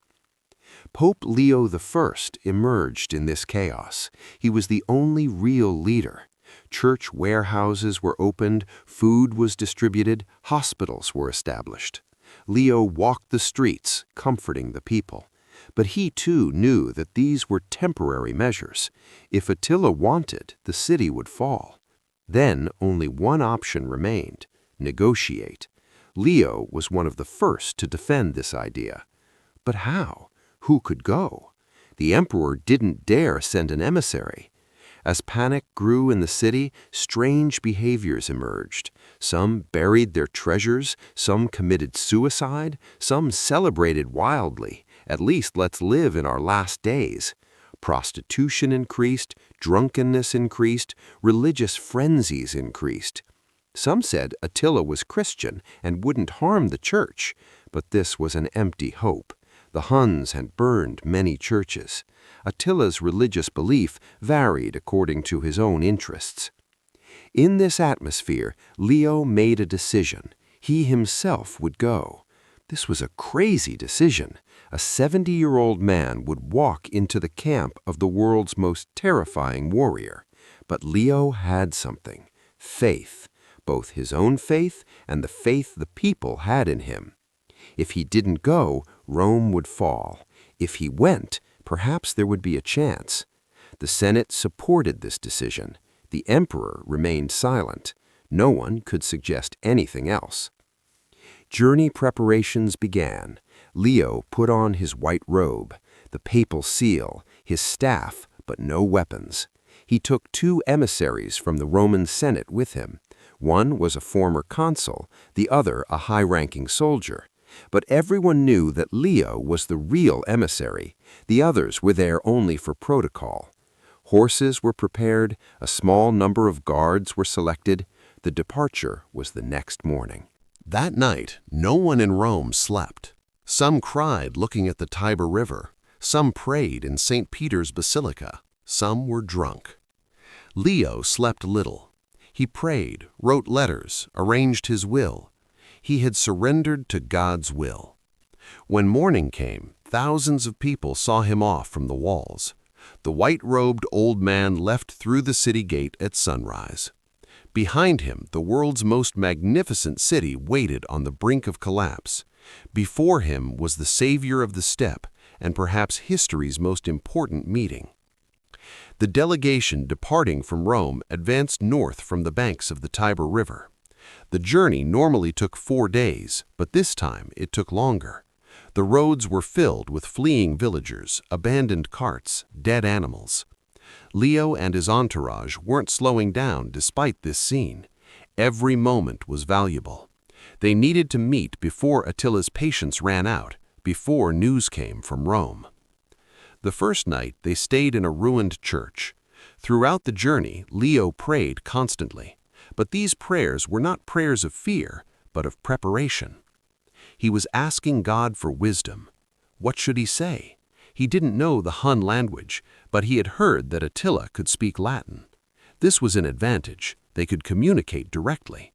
Pope Leo I emerged in this chaos. He was the only real leader. Church warehouses were opened, food was distributed, hospitals were established. Leo walked the streets, comforting the people. But he too knew that these were temporary measures. If Attila wanted, the city would fall. Then only one option remained: negotiate. Leo was one of the first to defend this idea. But how? Who could go? The emperor didn't dare send an emissary. As panic grew in the city, strange behaviors emerged. Some buried their treasures, some committed suicide, some celebrated wildly. At least let's live in our last days. Prostitution increased, drunkenness increased, religious frenzies increased. Some said Attila was Christian and wouldn't harm the church, but this was an empty hope. The Huns had burned many churches. Attila's religious belief varied according to his own interests. In this atmosphere, Leo made a decision. He himself would go. This was a crazy decision. A 70-year-old man would walk into the camp of the world's most terrifying warrior. But Leo had something: faith, both his own faith and the faith the people had in him. If he didn't go, Rome would fall. If he went, perhaps there would be a chance. The Senate supported this decision. The emperor remained silent. No one could suggest anything else. Journey preparations began. Leo put on his white robe, the papal seal, his staff, but no weapons. He took 2 emissaries from the Roman Senate with him. One was a former consul, the other a high-ranking soldier. But everyone knew that Leo was the real emissary. The others were there only for protocol. Horses were prepared, a small number of guards were selected. The departure was the next morning. That night, no one in Rome slept. Some cried looking at the Tiber River. Some prayed in St. Peter's Basilica. Some were drunk. Leo slept little. He prayed, wrote letters, arranged his will. He had surrendered to God's will. When morning came, thousands of people saw him off from the walls. The white-robed old man left through the city gate at sunrise. Behind him, the world's most magnificent city waited on the brink of collapse. Before him was the savior of the steppe, and perhaps history's most important meeting. The delegation departing from Rome advanced north from the banks of the Tiber River. The journey normally took 4 days, but this time it took longer. The roads were filled with fleeing villagers, abandoned carts, dead animals. Leo and his entourage weren't slowing down despite this scene. Every moment was valuable. They needed to meet before Attila's patience ran out, before news came from Rome. The first night they stayed in a ruined church. Throughout the journey, Leo prayed constantly. But these prayers were not prayers of fear, but of preparation. He was asking God for wisdom. What should he say? He didn't know the Hun language, but he had heard that Attila could speak Latin. This was an advantage. They could communicate directly.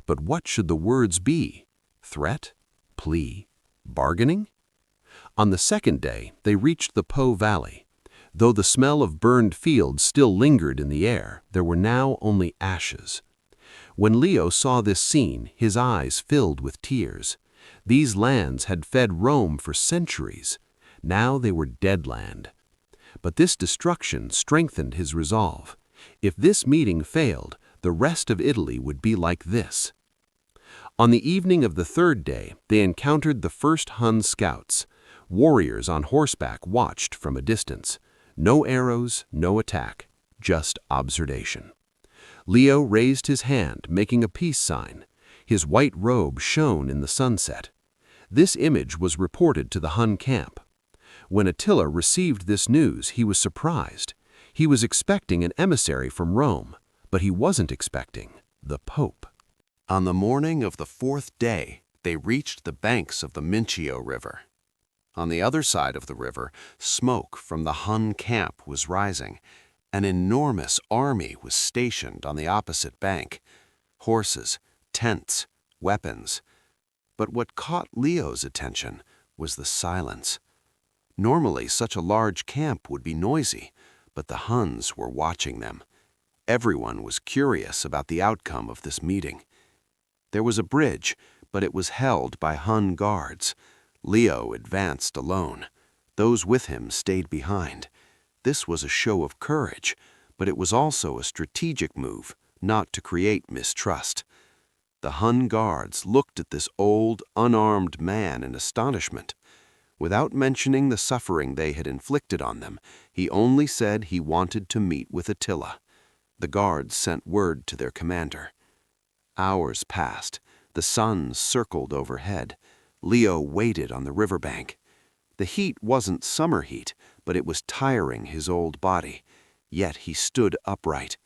But what should the words be? Threat? Plea? Bargaining? On the second day, they reached the Po Valley. Though the smell of burned fields still lingered in the air, there were now only ashes. When Leo saw this scene, his eyes filled with tears. These lands had fed Rome for centuries. Now they were dead land. But this destruction strengthened his resolve. If this meeting failed, the rest of Italy would be like this. On the evening of the third day, they encountered the first Hun scouts. Warriors on horseback watched from a distance. No arrows, no attack, just observation. Leo raised his hand, making a peace sign. His white robe shone in the sunset. This image was reported to the Hun camp. When Attila received this news, he was surprised. He was expecting an emissary from Rome, but he wasn't expecting the Pope. On the morning of the fourth day, they reached the banks of the Mincio River. On the other side of the river, smoke from the Hun camp was rising. An enormous army was stationed on the opposite bank. Horses, tents, weapons. But what caught Leo's attention was the silence. Normally, such a large camp would be noisy, but the Huns were watching them. Everyone was curious about the outcome of this meeting. There was a bridge, but it was held by Hun guards. Leo advanced alone. Those with him stayed behind. This was a show of courage, but it was also a strategic move, not to create mistrust. The Hun guards looked at this old, unarmed man in astonishment. Without mentioning the suffering they had inflicted on them, he only said he wanted to meet with Attila. The guards sent word to their commander. Hours passed. The sun circled overhead. Leo waited on the riverbank. The heat wasn't summer heat, but it was tiring his old body. Yet he stood upright.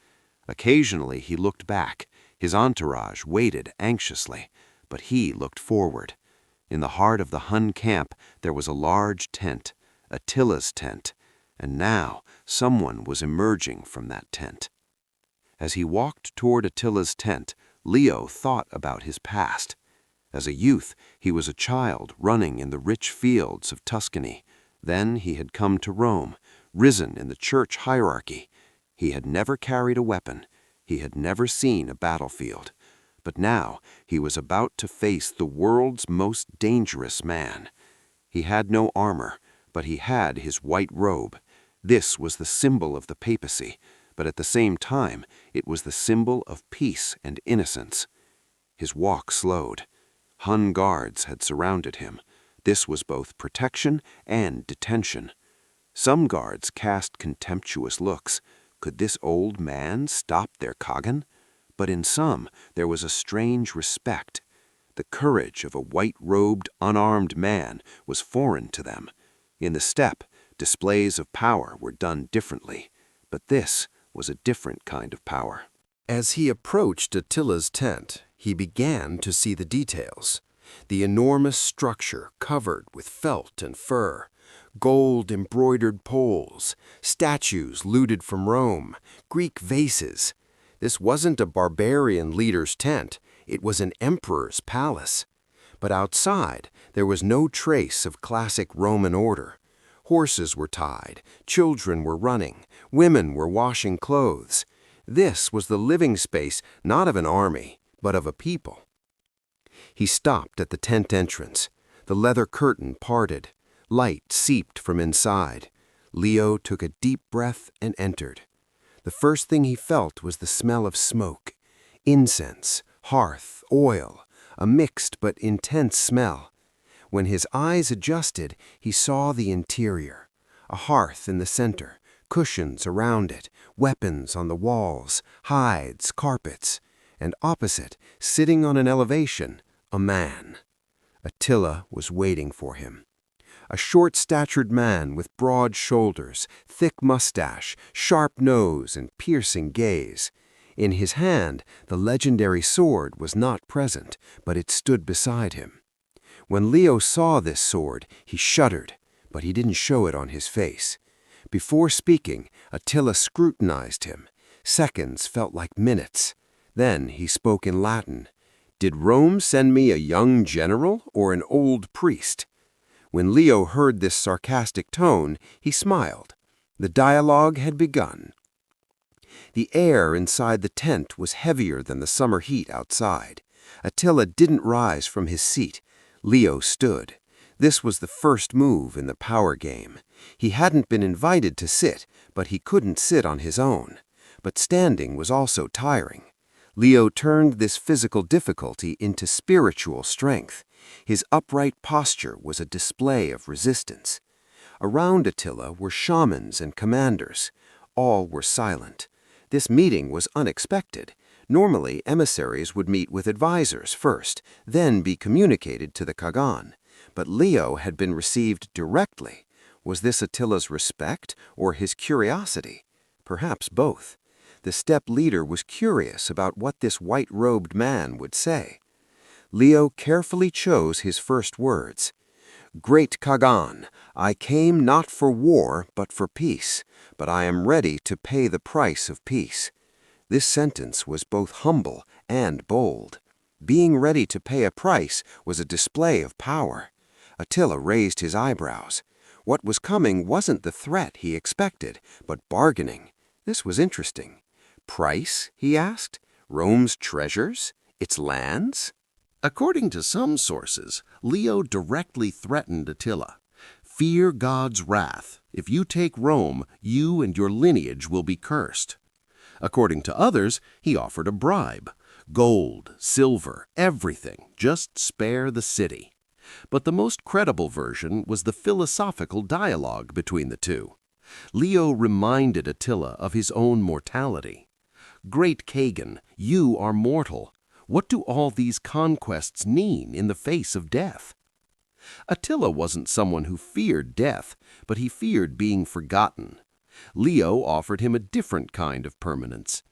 Occasionally he looked back. His entourage waited anxiously, but he looked forward. In the heart of the Hun camp there was a large tent, Attila's tent, and now someone was emerging from that tent. As he walked toward Attila's tent, Leo thought about his past. As a youth, he was a child running in the rich fields of Tuscany. Then he had come to Rome, risen in the church hierarchy. He had never carried a weapon. He had never seen a battlefield. But now he was about to face the world's most dangerous man. He had no armor, but he had his white robe. This was the symbol of the papacy, but at the same time, it was the symbol of peace and innocence. His walk slowed. Hun guards had surrounded him. This was both protection and detention. Some guards cast contemptuous looks. Could this old man stop their Khagan? But in some, there was a strange respect. The courage of a white-robed, unarmed man was foreign to them. In the steppe, displays of power were done differently, but this was a different kind of power. As he approached Attila's tent, he began to see the details. The enormous structure covered with felt and fur, gold-embroidered poles, statues looted from Rome, Greek vases. This wasn't a barbarian leader's tent, it was an emperor's palace. But outside, there was no trace of classic Roman order. Horses were tied, children were running, women were washing clothes. This was the living space not of an army, but of a people. He stopped at the tent entrance. The leather curtain parted. Light seeped from inside. Leo took a deep breath and entered. The first thing he felt was the smell of smoke. Incense, hearth, oil, a mixed but intense smell. When his eyes adjusted, he saw the interior. A hearth in the center, cushions around it, weapons on the walls, hides, carpets, and opposite, sitting on an elevation, a man. Attila was waiting for him. A short-statured man with broad shoulders, thick mustache, sharp nose, and piercing gaze. In his hand, the legendary sword was not present, but it stood beside him. When Leo saw this sword, he shuddered, but he didn't show it on his face. Before speaking, Attila scrutinized him. Seconds felt like minutes. Then he spoke in Latin. "Did Rome send me a young general or an old priest?" When Leo heard this sarcastic tone, he smiled. The dialogue had begun. The air inside the tent was heavier than the summer heat outside. Attila didn't rise from his seat. Leo stood. This was the first move in the power game. He hadn't been invited to sit, but he couldn't sit on his own. But standing was also tiring. Leo turned this physical difficulty into spiritual strength. His upright posture was a display of resistance. Around Attila were shamans and commanders. All were silent. This meeting was unexpected. Normally, emissaries would meet with advisors first, then be communicated to the Khagan. But Leo had been received directly. Was this Attila's respect or his curiosity? Perhaps both. The steppe leader was curious about what this white-robed man would say. Leo carefully chose his first words. "Great Khagan, I came not for war but for peace, but I am ready to pay the price of peace." This sentence was both humble and bold. Being ready to pay a price was a display of power. Attila raised his eyebrows. What was coming wasn't the threat he expected, but bargaining. This was interesting. Price, he asked? Rome's treasures? Its lands? According to some sources, Leo directly threatened Attila. "Fear God's wrath. If you take Rome, you and your lineage will be cursed." According to others, he offered a bribe. Gold, silver, everything, just spare the city. But the most credible version was the philosophical dialogue between the two. Leo reminded Attila of his own mortality. "Great Khagan, you are mortal. What do all these conquests mean in the face of death?" Attila wasn't someone who feared death, but he feared being forgotten. Leo offered him a different kind of permanence.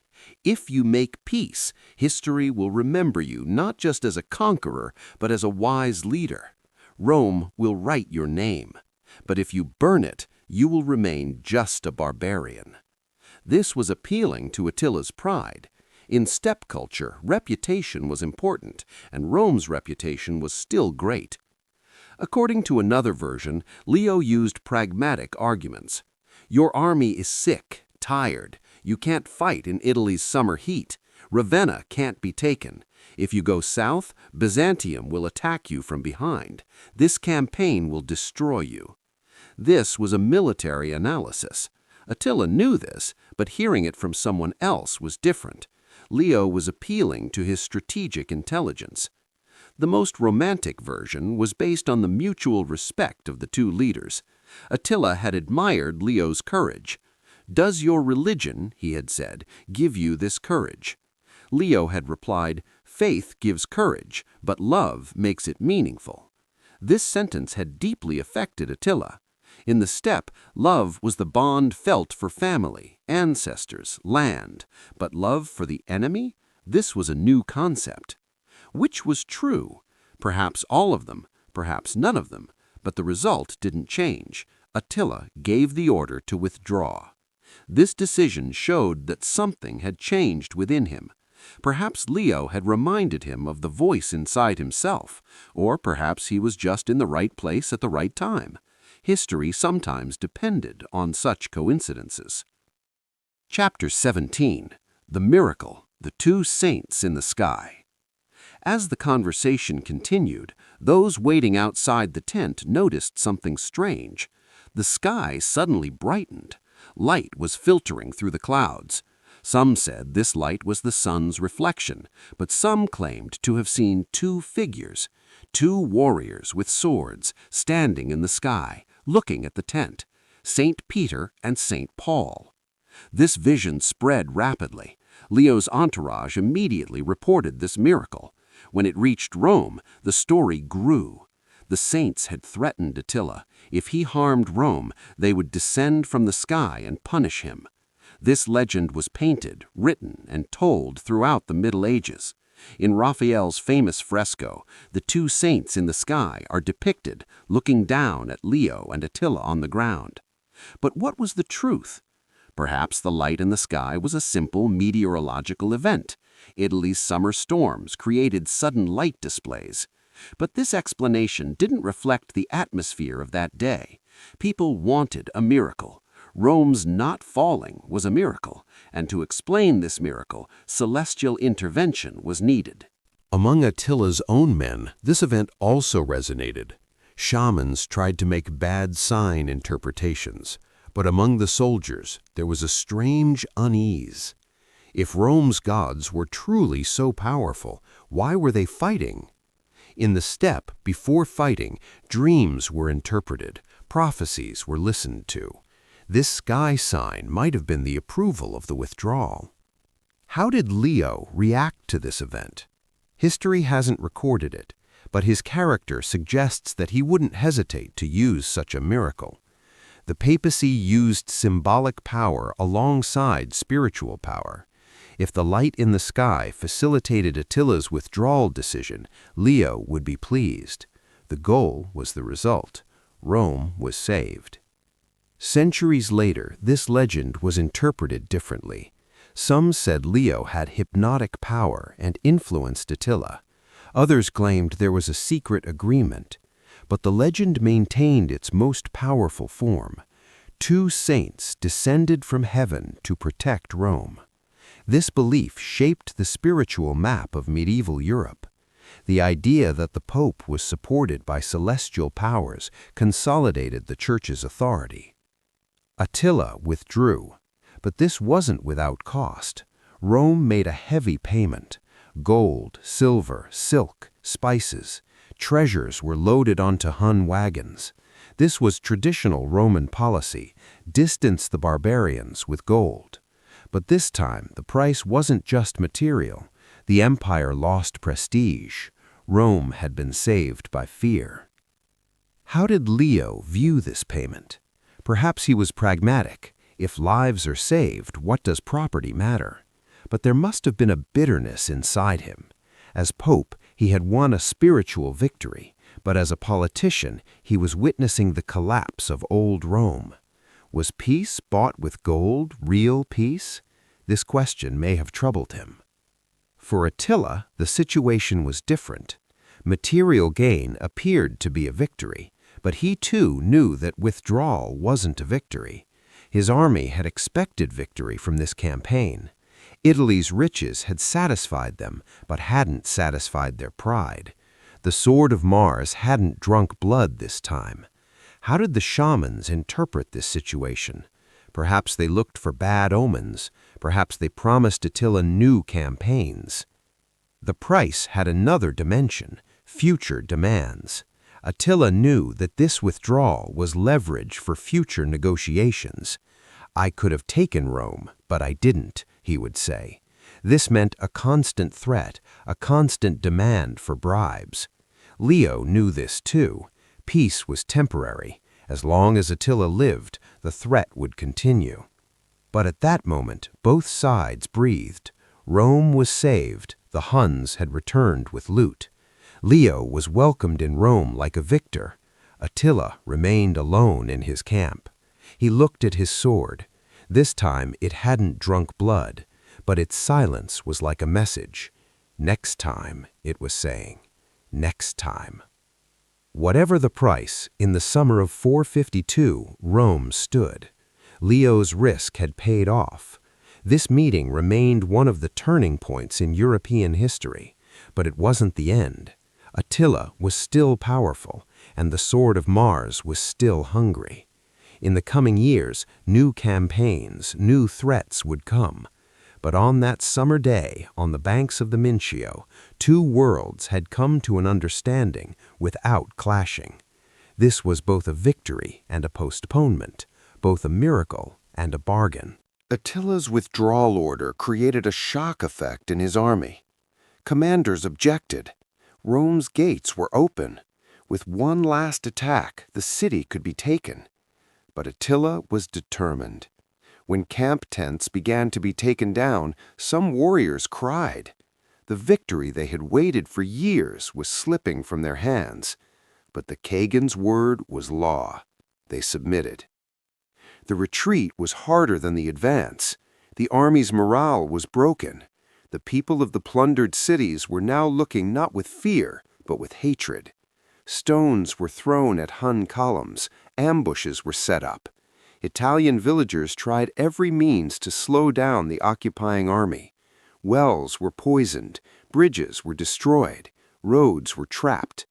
If you make peace, history will remember you not just as a conqueror, but as a wise leader. Rome will write your name. But if you burn it, you will remain just a barbarian. This was appealing to Attila's pride. In steppe culture, reputation was important, and Rome's reputation was still great. According to another version, Leo used pragmatic arguments. Your army is sick, tired. You can't fight in Italy's summer heat. Ravenna can't be taken. If you go south, Byzantium will attack you from behind. This campaign will destroy you. This was a military analysis. Attila knew this, but hearing it from someone else was different. Leo was appealing to his strategic intelligence. The most romantic version was based on the mutual respect of the two leaders. Attila had admired Leo's courage. "Does your religion," he had said, "give you this courage?" Leo had replied, "Faith gives courage, but love makes it meaningful." This sentence had deeply affected Attila. In the steppe, love was the bond felt for family, ancestors, land. But love for the enemy? This was a new concept. Which was true? Perhaps all of them, perhaps none of them. But the result didn't change. Attila gave the order to withdraw. This decision showed that something had changed within him. Perhaps Leo had reminded him of the voice inside himself, or perhaps he was just in the right place at the right time. History sometimes depended on such coincidences. Chapter 17. The Miracle, the Two Saints in the Sky. As the conversation continued, those waiting outside the tent noticed something strange. The sky suddenly brightened. Light was filtering through the clouds. Some said this light was the sun's reflection, but some claimed to have seen two figures, two warriors with swords, standing in the sky, looking at the tent, St. Peter and St. Paul. This vision spread rapidly. Leo's entourage immediately reported this miracle. When it reached Rome, the story grew. The saints had threatened Attila. If he harmed Rome, they would descend from the sky and punish him. This legend was painted, written, and told throughout the Middle Ages. In Raphael's famous fresco, the two saints in the sky are depicted looking down at Leo and Attila on the ground. But what was the truth? Perhaps the light in the sky was a simple meteorological event. Italy's summer storms created sudden light displays. But this explanation didn't reflect the atmosphere of that day. People wanted a miracle. Rome's not falling was a miracle, and to explain this miracle, celestial intervention was needed. Among Attila's own men, this event also resonated. Shamans tried to make bad sign interpretations, but among the soldiers there was a strange unease. If Rome's gods were truly so powerful, why were they fighting? In the steppe, before fighting, dreams were interpreted, prophecies were listened to. This sky sign might have been the approval of the withdrawal. How did Leo react to this event? History hasn't recorded it, but his character suggests that he wouldn't hesitate to use such a miracle. The papacy used symbolic power alongside spiritual power. If the light in the sky facilitated Attila's withdrawal decision, Leo would be pleased. The goal was the result. Rome was saved. Centuries later, this legend was interpreted differently. Some said Leo had hypnotic power and influenced Attila. Others claimed there was a secret agreement. But the legend maintained its most powerful form. 2 saints descended from heaven to protect Rome. This belief shaped the spiritual map of medieval Europe. The idea that the Pope was supported by celestial powers consolidated the Church's authority. Attila withdrew, but this wasn't without cost. Rome made a heavy payment. Gold, silver, silk, spices, treasures were loaded onto Hun wagons. This was traditional Roman policy: distance the barbarians with gold. But this time, the price wasn't just material. The empire lost prestige. Rome had been saved by fear. How did Leo view this payment? Perhaps he was pragmatic. If lives are saved, what does property matter? But there must have been a bitterness inside him. As Pope, he had won a spiritual victory, but as a politician, he was witnessing the collapse of old Rome. Was peace bought with gold real peace? This question may have troubled him. For Attila, the situation was different. Material gain appeared to be a victory, but he too knew that withdrawal wasn't a victory. His army had expected victory from this campaign. Italy's riches had satisfied them, but hadn't satisfied their pride. The sword of Mars hadn't drunk blood this time. How did the shamans interpret this situation? Perhaps they looked for bad omens. Perhaps they promised Attila new campaigns. The price had another dimension: future demands. Attila knew that this withdrawal was leverage for future negotiations. "I could have taken Rome, but I didn't," he would say. This meant a constant threat, a constant demand for bribes. Leo knew this too. Peace was temporary. As long as Attila lived, the threat would continue. But at that moment, both sides breathed. Rome was saved. The Huns had returned with loot. Leo was welcomed in Rome like a victor. Attila remained alone in his camp. He looked at his sword. This time it hadn't drunk blood, but its silence was like a message. Next time, it was saying. Next time. Whatever the price, in the summer of 452, Rome stood. Leo's risk had paid off. This meeting remained one of the turning points in European history, but it wasn't the end. Attila was still powerful, and the sword of Mars was still hungry. In the coming years, new campaigns, new threats would come. But on that summer day, on the banks of the Mincio, 2 worlds had come to an understanding without clashing. This was both a victory and a postponement, both a miracle and a bargain. Attila's withdrawal order created a shock effect in his army. Commanders objected. Rome's gates were open. With one last attack, the city could be taken. But Attila was determined. When camp tents began to be taken down, some warriors cried. The victory they had waited for years was slipping from their hands. But the Kagan's word was law. They submitted. The retreat was harder than the advance. The army's morale was broken. The people of the plundered cities were now looking not with fear, but with hatred. Stones were thrown at Hun columns, ambushes were set up. Italian villagers tried every means to slow down the occupying army. Wells were poisoned, bridges were destroyed, roads were trapped.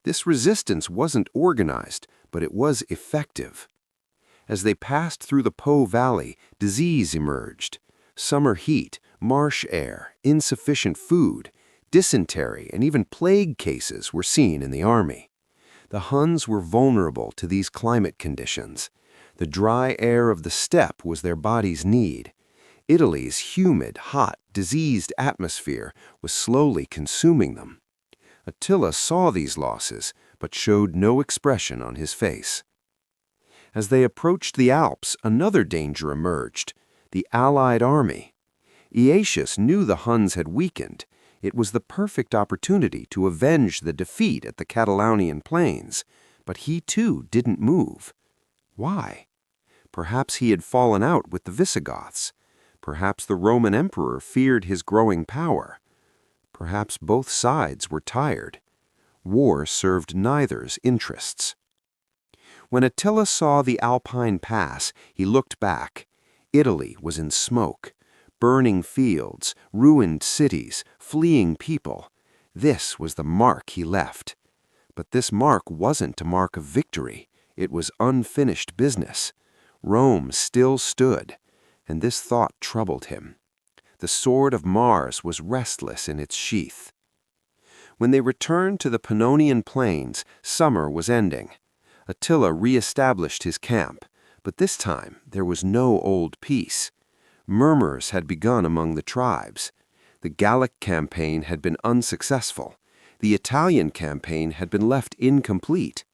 This resistance wasn't organized, but it was effective. As they passed through the Po Valley, disease emerged. Summer heat, marsh air, insufficient food, dysentery, and even plague cases were seen in the army. The Huns were vulnerable to these climate conditions. The dry air of the steppe was their body's need. Italy's humid, hot, diseased atmosphere was slowly consuming them. Attila saw these losses, but showed no expression on his face. As they approached the Alps, another danger emerged: the Allied army. Aetius knew the Huns had weakened. It was the perfect opportunity to avenge the defeat at the Catalonian plains, but he too didn't move. Why? Perhaps he had fallen out with the Visigoths. Perhaps the Roman emperor feared his growing power. Perhaps both sides were tired. War served neither's interests. When Attila saw the Alpine pass, he looked back. Italy was in smoke. Burning fields, ruined cities, fleeing people. This was the mark he left. But this mark wasn't a mark of victory. It was unfinished business. Rome still stood, and this thought troubled him. The sword of Mars was restless in its sheath. When they returned to the Pannonian plains, summer was ending. Attila re-established his camp, but this time there was no old peace. Murmurs had begun among the tribes. The Gallic campaign had been unsuccessful. The Italian campaign had been left incomplete.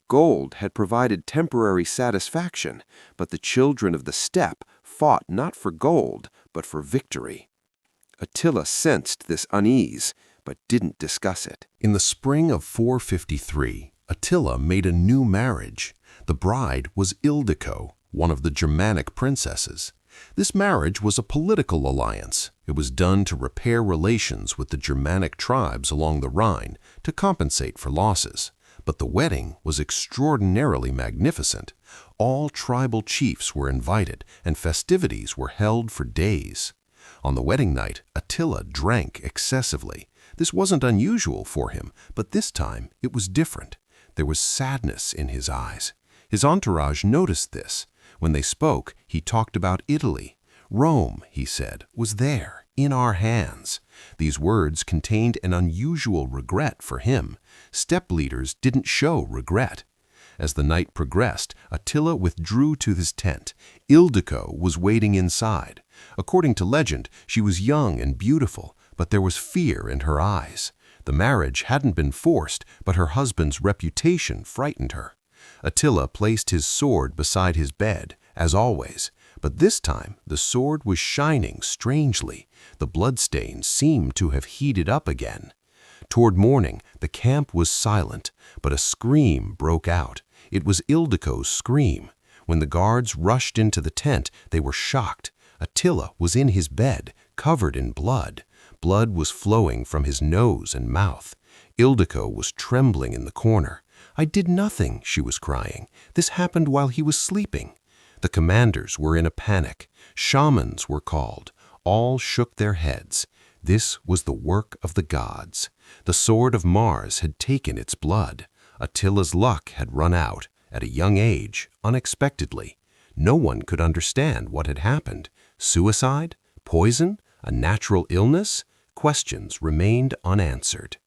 Gold had provided temporary satisfaction, but the children of the steppe fought not for gold, but for victory. Attila sensed this unease, but didn't discuss it. In the spring of 453, Attila made a new marriage. The bride was Ildiko, one of the Germanic princesses. This marriage was a political alliance. It was done to repair relations with the Germanic tribes along the Rhine to compensate for losses. But the wedding was extraordinarily magnificent. All tribal chiefs were invited, and festivities were held for days. On the wedding night, Attila drank excessively. This wasn't unusual for him, but this time it was different. There was sadness in his eyes. His entourage noticed this. When they spoke, he talked about Italy. Rome, he said, was there, in our hands. These words contained an unusual regret for him. Steppe leaders didn't show regret. As the night progressed, Attila withdrew to his tent. Ildiko was waiting inside. According to legend, she was young and beautiful, but there was fear in her eyes. The marriage hadn't been forced, but her husband's reputation frightened her. Attila placed his sword beside his bed, as always, but this time the sword was shining strangely. The bloodstains seemed to have heated up again. Toward morning, the camp was silent, but a scream broke out. It was Ildiko's scream. When the guards rushed into the tent, they were shocked. Attila was in his bed, covered in blood. Blood was flowing from his nose and mouth. Ildiko was trembling in the corner. "I did nothing," she was crying. "This happened while he was sleeping." The commanders were in a panic. Shamans were called. All shook their heads. This was the work of the gods. The sword of Mars had taken its blood. Attila's luck had run out, at a young age, unexpectedly. No one could understand what had happened. Suicide? Poison? A natural illness? Questions remained unanswered.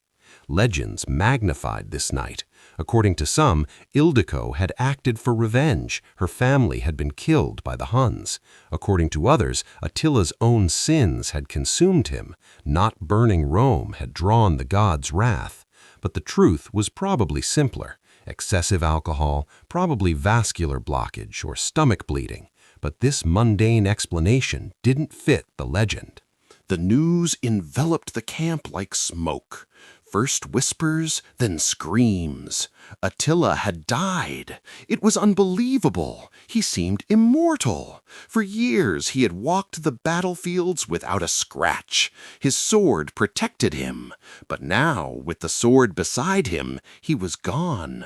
Legends magnified this night. According to some, Ildiko had acted for revenge. Her family had been killed by the Huns. According to others, Attila's own sins had consumed him. Not burning Rome had drawn the gods' wrath. But the truth was probably simpler. Excessive alcohol, probably vascular blockage or stomach bleeding. But this mundane explanation didn't fit the legend. The news enveloped the camp like smoke. First whispers, then screams. Attila had died. It was unbelievable. He seemed immortal. For years he had walked the battlefields without a scratch. His sword protected him. But now, with the sword beside him, he was gone.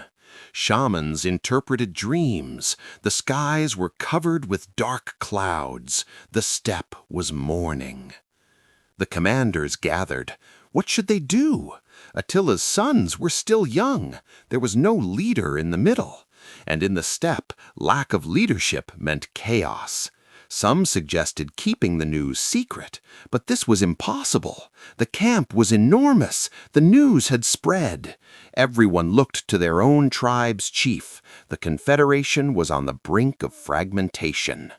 Shamans interpreted dreams. The skies were covered with dark clouds. The steppe was mourning. The commanders gathered. What should they do? Attila's sons were still young. There was no leader in the middle. And in the steppe, lack of leadership meant chaos. Some suggested keeping the news secret, but this was impossible. The camp was enormous. The news had spread. Everyone looked to their own tribe's chief. The confederation was on the brink of fragmentation.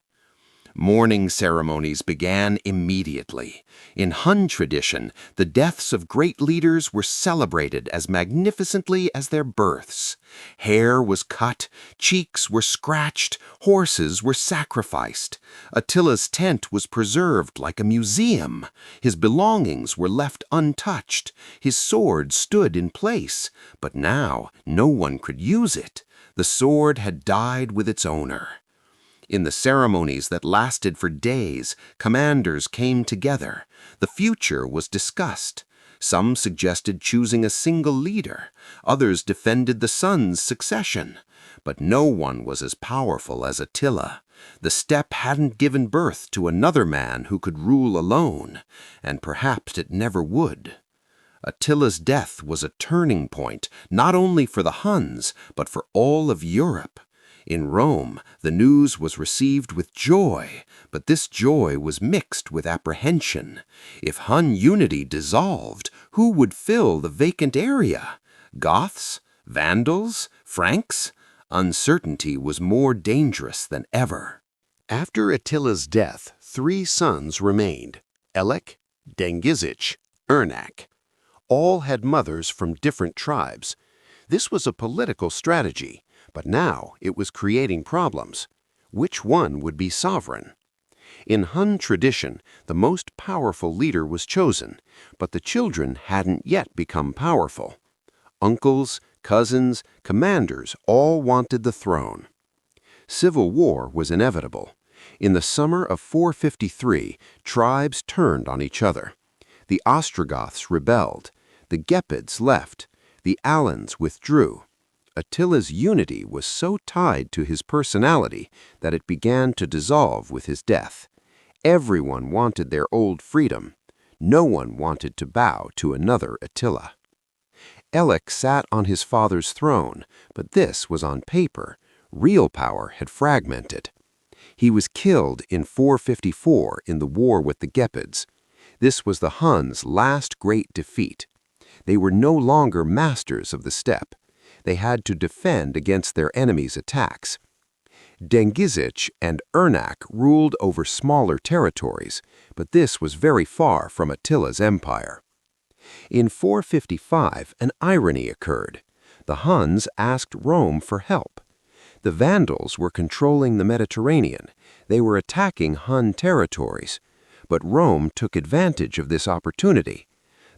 Mourning ceremonies began immediately. In Hun tradition, the deaths of great leaders were celebrated as magnificently as their births. Hair was cut, cheeks were scratched, horses were sacrificed. Attila's tent was preserved like a museum. His belongings were left untouched. His sword stood in place, but now no one could use it. The sword had died with its owner. In the ceremonies that lasted for days, commanders came together. The future was discussed. Some suggested choosing a single leader. Others defended the son's succession. But no one was as powerful as Attila. The steppe hadn't given birth to another man who could rule alone, and perhaps it never would. Attila's death was a turning point, not only for the Huns, but for all of Europe. In Rome, the news was received with joy, but this joy was mixed with apprehension. If Hun unity dissolved, who would fill the vacant area? Goths? Vandals? Franks? Uncertainty was more dangerous than ever. After Attila's death, 3 sons remained: Elik, Dengizic, Ernak. All had mothers from different tribes. This was a political strategy. But now it was creating problems. Which one would be sovereign? In Hun tradition, the most powerful leader was chosen, but the children hadn't yet become powerful. Uncles, cousins, commanders all wanted the throne. Civil war was inevitable. In the summer of 453, tribes turned on each other. The Ostrogoths rebelled. The Gepids left. The Alans withdrew. Attila's unity was so tied to his personality that it began to dissolve with his death. Everyone wanted their old freedom. No one wanted to bow to another Attila. Elik sat on his father's throne, but this was on paper. Real power had fragmented. He was killed in 454 in the war with the Gepids. This was the Huns' last great defeat. They were no longer masters of the steppe. They had to defend against their enemies' attacks. Dengizic and Ernak ruled over smaller territories, but this was very far from Attila's empire. In 455, an irony occurred. The Huns asked Rome for help. The Vandals were controlling the Mediterranean. They were attacking Hun territories. But Rome took advantage of this opportunity.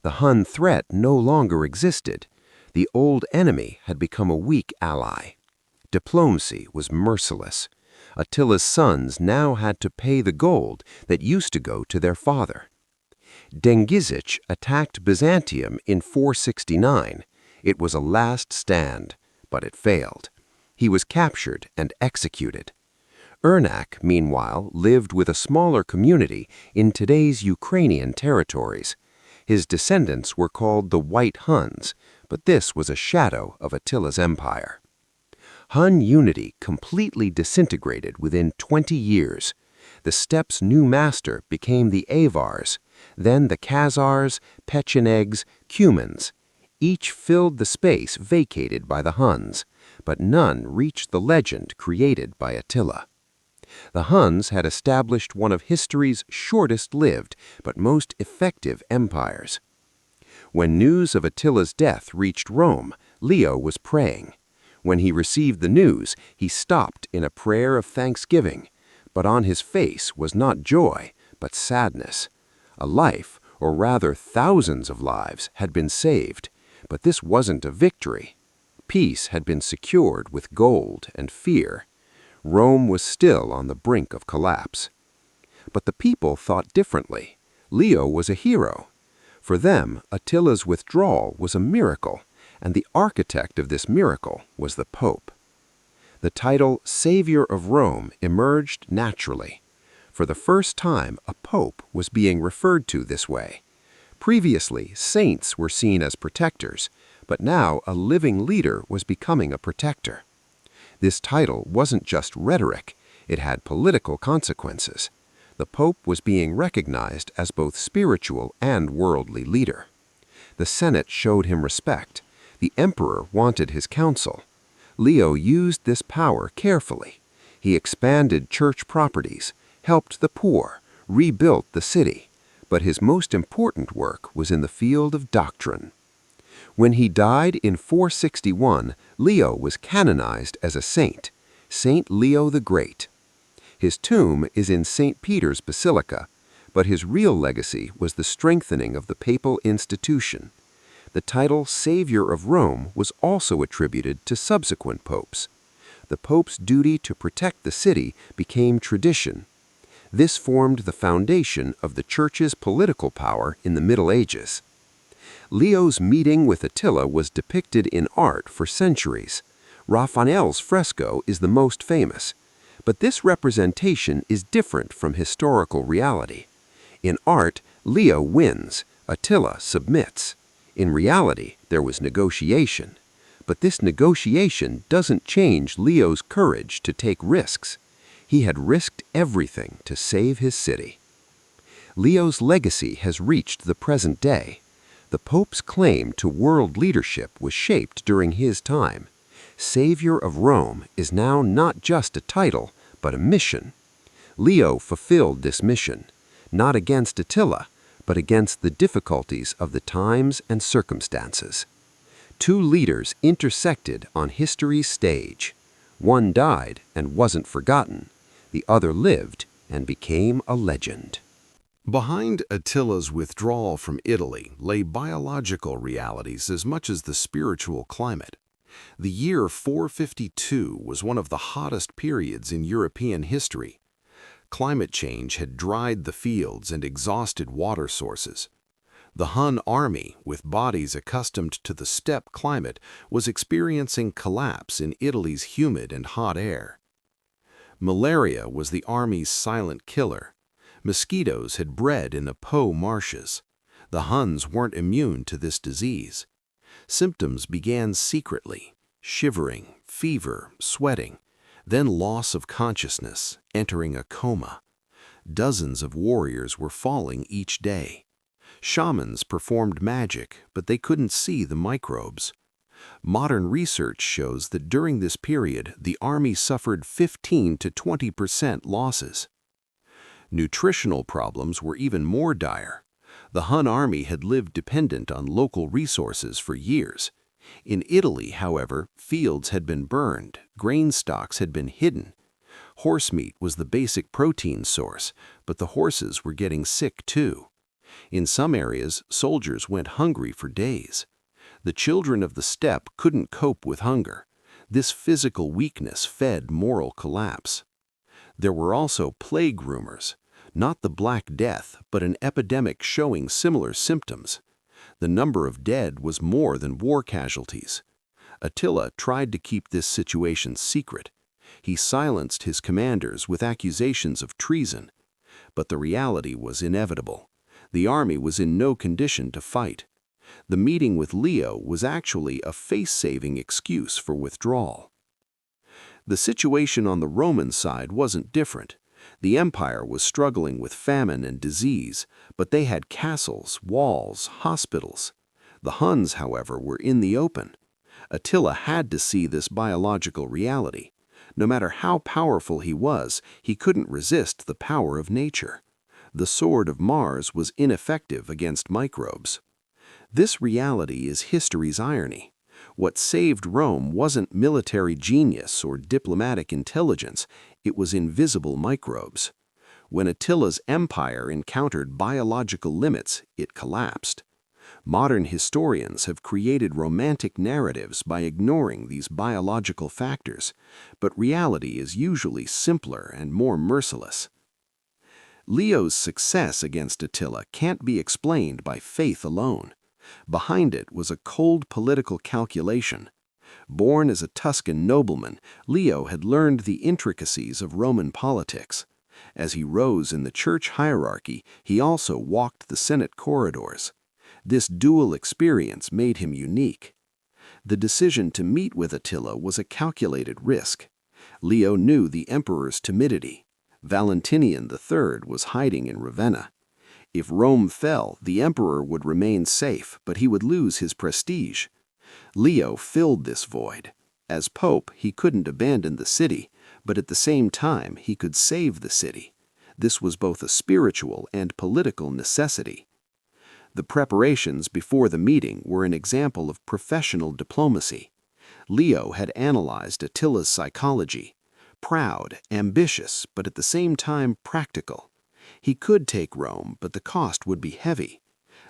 The Hun threat no longer existed. The old enemy had become a weak ally. Diplomacy was merciless. Attila's sons now had to pay the gold that used to go to their father. Dengizic attacked Byzantium in 469. It was a last stand, but it failed. He was captured and executed. Ernak, meanwhile, lived with a smaller community in today's Ukrainian territories. His descendants were called the White Huns, but this was a shadow of Attila's empire. Hun unity completely disintegrated within 20 years. The steppe's new master became the Avars, then the Khazars, Pechenegs, Cumans. Each filled the space vacated by the Huns, but none reached the legend created by Attila. The Huns had established one of history's shortest-lived but most effective empires. When news of Attila's death reached Rome, Leo was praying. When he received the news, he stopped in a prayer of thanksgiving, but on his face was not joy, but sadness. A life, or rather thousands of lives, had been saved. But this wasn't a victory. Peace had been secured with gold and fear. Rome was still on the brink of collapse. But the people thought differently. Leo was a hero. For them, Attila's withdrawal was a miracle, and the architect of this miracle was the Pope. The title Savior of Rome emerged naturally. For the first time, a pope was being referred to this way. Previously, saints were seen as protectors, but now a living leader was becoming a protector. This title wasn't just rhetoric, it had political consequences. The pope was being recognized as both spiritual and worldly leader. The Senate showed him respect. The emperor wanted his counsel. Leo used this power carefully. He expanded church properties, helped the poor, rebuilt the city. But his most important work was in the field of doctrine. When he died in 461, Leo was canonized as a saint, Saint Leo the Great. His tomb is in St. Peter's Basilica, but his real legacy was the strengthening of the papal institution. The title Savior of Rome was also attributed to subsequent popes. The pope's duty to protect the city became tradition. This formed the foundation of the Church's political power in the Middle Ages. Leo's meeting with Attila was depicted in art for centuries. Raphael's fresco is the most famous. But this representation is different from historical reality. In art, Leo wins, Attila submits. In reality, there was negotiation. But this negotiation doesn't change Leo's courage to take risks. He had risked everything to save his city. Leo's legacy has reached the present day. The Pope's claim to world leadership was shaped during his time. Savior of Rome is now not just a title, but a mission. Leo fulfilled this mission, not against Attila, but against the difficulties of the times and circumstances. Two leaders intersected on history's stage. One died and wasn't forgotten. The other lived and became a legend. Behind Attila's withdrawal from Italy lay biological realities as much as the spiritual climate. The year 452 was one of the hottest periods in European history. Climate change had dried the fields and exhausted water sources. The Hun army, with bodies accustomed to the steppe climate, was experiencing collapse in Italy's humid and hot air. Malaria was the army's silent killer. Mosquitoes had bred in the Po marshes. The Huns weren't immune to this disease. Symptoms began secretly: shivering, fever, sweating, then loss of consciousness, entering a coma. Dozens of warriors were falling each day. Shamans performed magic, but they couldn't see the microbes. Modern research shows that during this period, the army suffered 15 to 20% losses. Nutritional problems were even more dire. The Hun army had lived dependent on local resources for years. In Italy, however, fields had been burned, grain stocks had been hidden. Horse meat was the basic protein source, but the horses were getting sick too. In some areas, soldiers went hungry for days. The children of the steppe couldn't cope with hunger. This physical weakness fed moral collapse. There were also plague rumors, not the Black Death, but an epidemic showing similar symptoms. The number of dead was more than war casualties. Attila tried to keep this situation secret. He silenced his commanders with accusations of treason. But the reality was inevitable. The army was in no condition to fight. The meeting with Leo was actually a face-saving excuse for withdrawal. The situation on the Roman side wasn't different. The empire was struggling with famine and disease, but they had castles, walls, hospitals. The Huns, however, were in the open. Attila had to see this biological reality. No matter how powerful he was, he couldn't resist the power of nature. The sword of Mars was ineffective against microbes. This reality is history's irony. What saved Rome wasn't military genius or diplomatic intelligence, it was invisible microbes. When Attila's empire encountered biological limits, it collapsed. Modern historians have created romantic narratives by ignoring these biological factors, but reality is usually simpler and more merciless. Leo's success against Attila can't be explained by faith alone. Behind it was a cold political calculation. Born as a Tuscan nobleman, Leo had learned the intricacies of Roman politics. As he rose in the church hierarchy, he also walked the Senate corridors. This dual experience made him unique. The decision to meet with Attila was a calculated risk. Leo knew the emperor's timidity. Valentinian III was hiding in Ravenna. If Rome fell, the emperor would remain safe, but he would lose his prestige. Leo filled this void. As pope, he couldn't abandon the city, but at the same time, he could save the city. This was both a spiritual and political necessity. The preparations before the meeting were an example of professional diplomacy. Leo had analyzed Attila's psychology. Proud, ambitious, but at the same time practical. He could take Rome, but the cost would be heavy.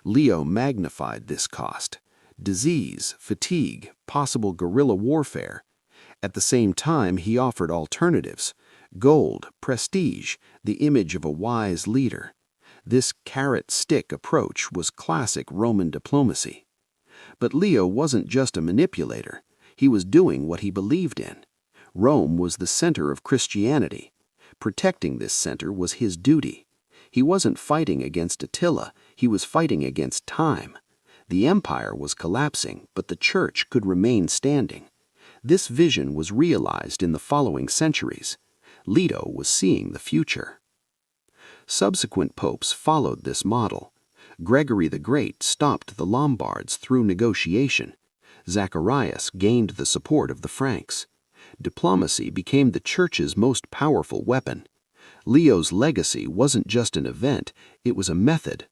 Leo magnified this cost: disease, fatigue, possible guerrilla warfare. At the same time, he offered alternatives: gold, prestige, the image of a wise leader. This carrot-stick approach was classic Roman diplomacy. But Leo wasn't just a manipulator. He was doing what he believed in. Rome was the center of Christianity. Protecting this center was his duty. He wasn't fighting against Attila, he was fighting against time. The empire was collapsing, but the church could remain standing. This vision was realized in the following centuries. Leo was seeing the future. Subsequent popes followed this model. Gregory the Great stopped the Lombards through negotiation. Zacharias gained the support of the Franks. Diplomacy became the church's most powerful weapon. Leo's legacy wasn't just an event, it was a method.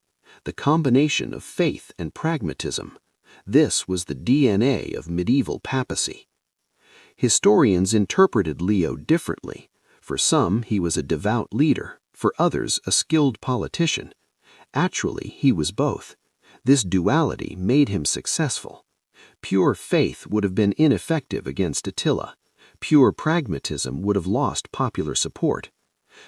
The combination of faith and pragmatism. This was the DNA of medieval papacy. Historians interpreted Leo differently. For some, he was a devout leader, for others, a skilled politician. Actually, he was both. This duality made him successful. Pure faith would have been ineffective against Attila. Pure pragmatism would have lost popular support.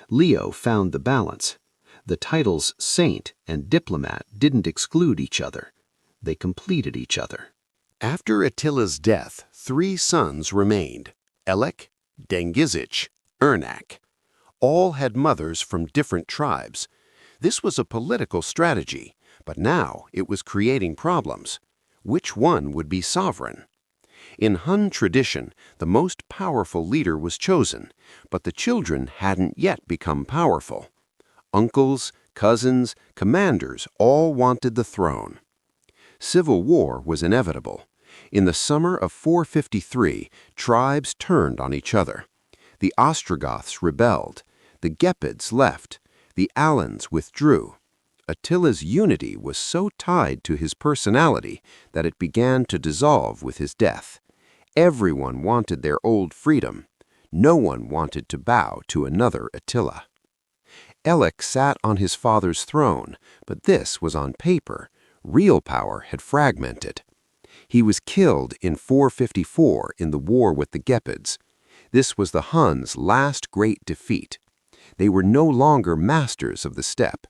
Leo found the balance. The titles saint and diplomat didn't exclude each other. They completed each other. After Attila's death, 3 sons remained: Elek, Dengizic, Ernak. All had mothers from different tribes. This was a political strategy, but now it was creating problems. Which one would be sovereign? In Hun tradition, the most powerful leader was chosen, but the children hadn't yet become powerful. Uncles, cousins, commanders all wanted the throne. Civil war was inevitable. In the summer of 453, tribes turned on each other. The Ostrogoths rebelled. The Gepids left. The Alans withdrew. Attila's unity was so tied to his personality that it began to dissolve with his death. Everyone wanted their old freedom. No one wanted to bow to another Attila. Elek sat on his father's throne, but this was on paper. Real power had fragmented. He was killed in 454 in the war with the Gepids. This was the Huns' last great defeat. They were no longer masters of the steppe.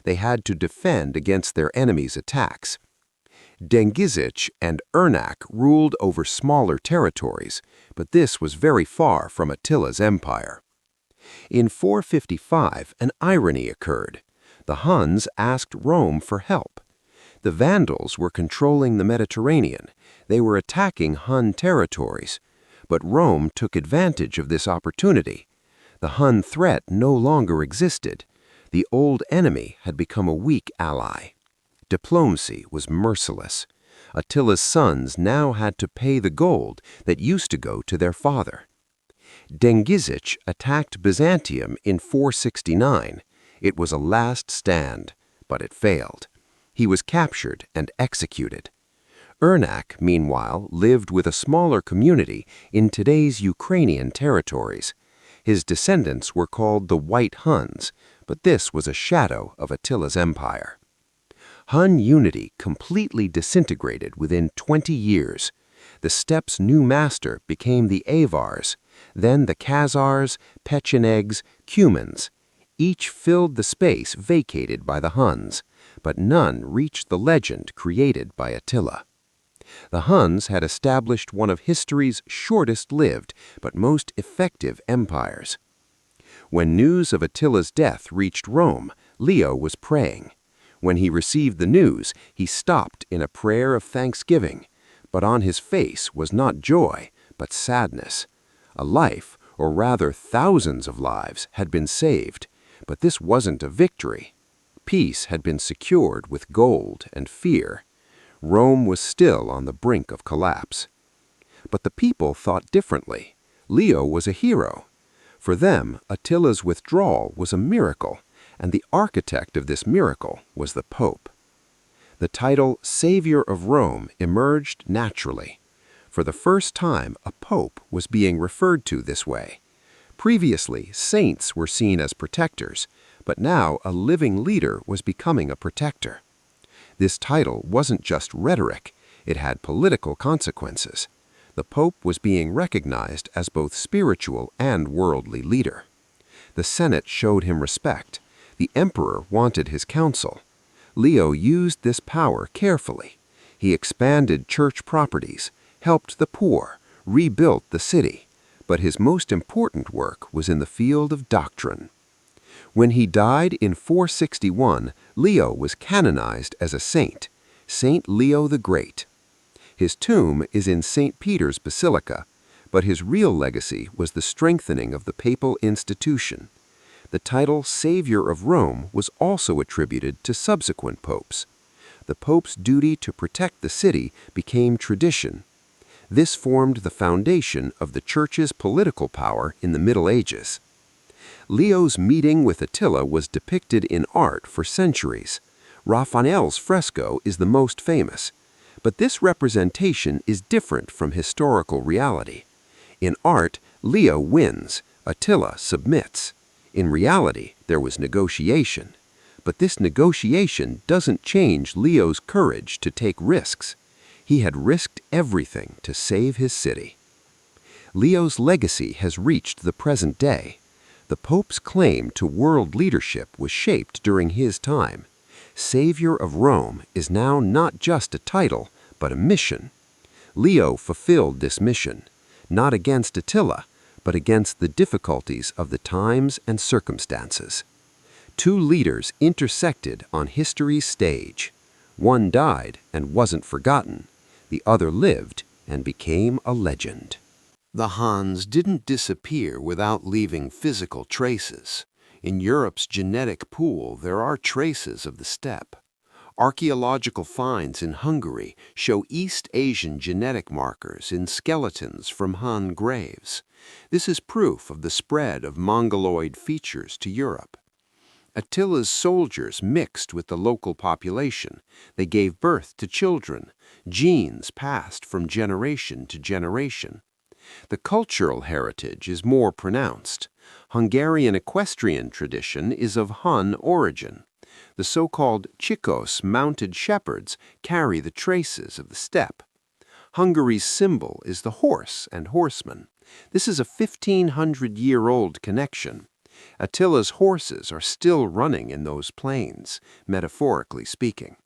They had to defend against their enemies' attacks. Dengizic and Ernak ruled over smaller territories, but this was very far from Attila's empire. In 455, an irony occurred. The Huns asked Rome for help. The Vandals were controlling the Mediterranean. They were attacking Hun territories. But Rome took advantage of this opportunity. The Hun threat no longer existed. The old enemy had become a weak ally. Diplomacy was merciless. Attila's sons now had to pay the gold that used to go to their father. Dengizic attacked Byzantium in 469. It was a last stand, but it failed. He was captured and executed. Ernak, meanwhile, lived with a smaller community in today's Ukrainian territories. His descendants were called the White Huns, but this was a shadow of Attila's empire. Hun unity completely disintegrated within 20 years. The steppe's new master became the Avars, then the Khazars, Pechenegs, Cumans. Each filled the space vacated by the Huns, but none reached the legend created by Attila. The Huns had established one of history's shortest-lived but most effective empires. When news of Attila's death reached Rome, Leo was praying. When he received the news, he stopped in a prayer of thanksgiving, but on his face was not joy, but sadness. A life, or rather thousands of lives, had been saved, but this wasn't a victory. Peace had been secured with gold and fear. Rome was still on the brink of collapse. But the people thought differently. Leo was a hero. For them, Attila's withdrawal was a miracle, and the architect of this miracle was the Pope. The title Savior of Rome emerged naturally. For the first time, a pope was being referred to this way. Previously, saints were seen as protectors, but now a living leader was becoming a protector. This title wasn't just rhetoric, it had political consequences. The pope was being recognized as both spiritual and worldly leader. The Senate showed him respect. The emperor wanted his counsel. Leo used this power carefully. He expanded church properties, helped the poor, rebuilt the city, but his most important work was in the field of doctrine. When he died in 461, Leo was canonized as a saint, Saint Leo the Great. His tomb is in St. Peter's Basilica, but his real legacy was the strengthening of the papal institution. The title Savior of Rome was also attributed to subsequent popes. The pope's duty to protect the city became tradition. This formed the foundation of the Church's political power in the Middle Ages. Leo's meeting with Attila was depicted in art for centuries. Raphael's fresco is the most famous, but this representation is different from historical reality. In art, Leo wins, Attila submits. In reality, there was negotiation. But this negotiation doesn't change Leo's courage to take risks. He had risked everything to save his city. Leo's legacy has reached the present day. The Pope's claim to world leadership was shaped during his time. Savior of Rome is now not just a title, but a mission. Leo fulfilled this mission, not against Attila, but against the difficulties of the times and circumstances. Two leaders intersected on history's stage. One died and wasn't forgotten. The other lived and became a legend. The Huns didn't disappear without leaving physical traces. In Europe's genetic pool, there are traces of the steppe. Archaeological finds in Hungary show East Asian genetic markers in skeletons from Hun graves. This is proof of the spread of Mongoloid features to Europe. Attila's soldiers mixed with the local population. They gave birth to children. Genes passed from generation to generation. The cultural heritage is more pronounced. Hungarian equestrian tradition is of Hun origin. The so-called Chicos mounted shepherds carry the traces of the steppe. Hungary's symbol is the horse and horseman. This is a 1,500-year-old connection. Attila's horses are still running in those plains, metaphorically speaking.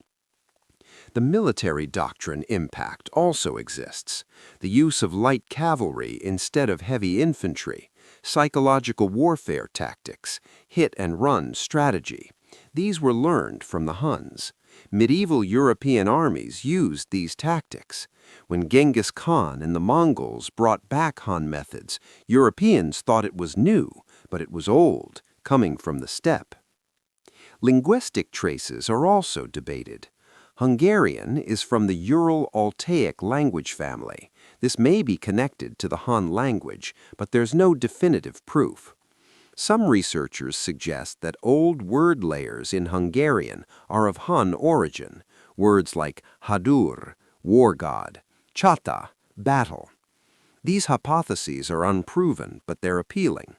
The military doctrine impact also exists. The use of light cavalry instead of heavy infantry, psychological warfare tactics, hit-and-run strategy. These were learned from the Huns. Medieval European armies used these tactics. When Genghis Khan and the Mongols brought back Hun methods, Europeans thought it was new, but it was old, coming from the steppe. Linguistic traces are also debated. Hungarian is from the Ural-Altaic language family. This may be connected to the Hun language, but there's no definitive proof. Some researchers suggest that old word layers in Hungarian are of Hun origin, words like hadur, war god, chata, battle. These hypotheses are unproven, but they're appealing.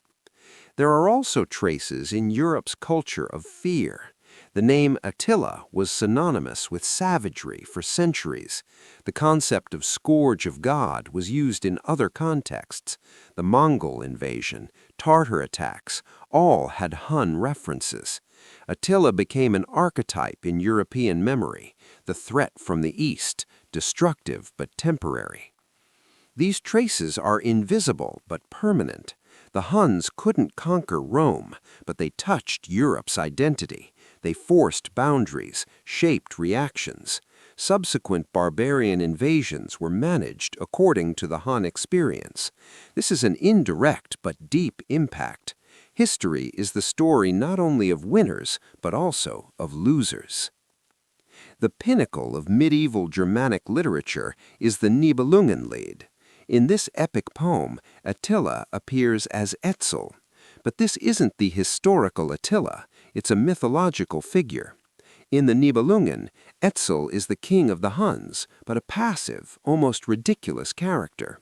There are also traces in Europe's culture of fear. The name Attila was synonymous with savagery for centuries. The concept of scourge of God was used in other contexts. The Mongol invasion, Tartar attacks, all had Hun references. Attila became an archetype in European memory, the threat from the East, destructive but temporary. These traces are invisible but permanent. The Huns couldn't conquer Rome, but they touched Europe's identity. They forced boundaries, shaped reactions. Subsequent barbarian invasions were managed according to the Hun experience. This is an indirect but deep impact. History is the story not only of winners, but also of losers. The pinnacle of medieval Germanic literature is the Nibelungenlied. In this epic poem, Attila appears as Etzel. But this isn't the historical Attila, it's a mythological figure. In the Nibelungen, Etzel is the king of the Huns, but a passive, almost ridiculous character.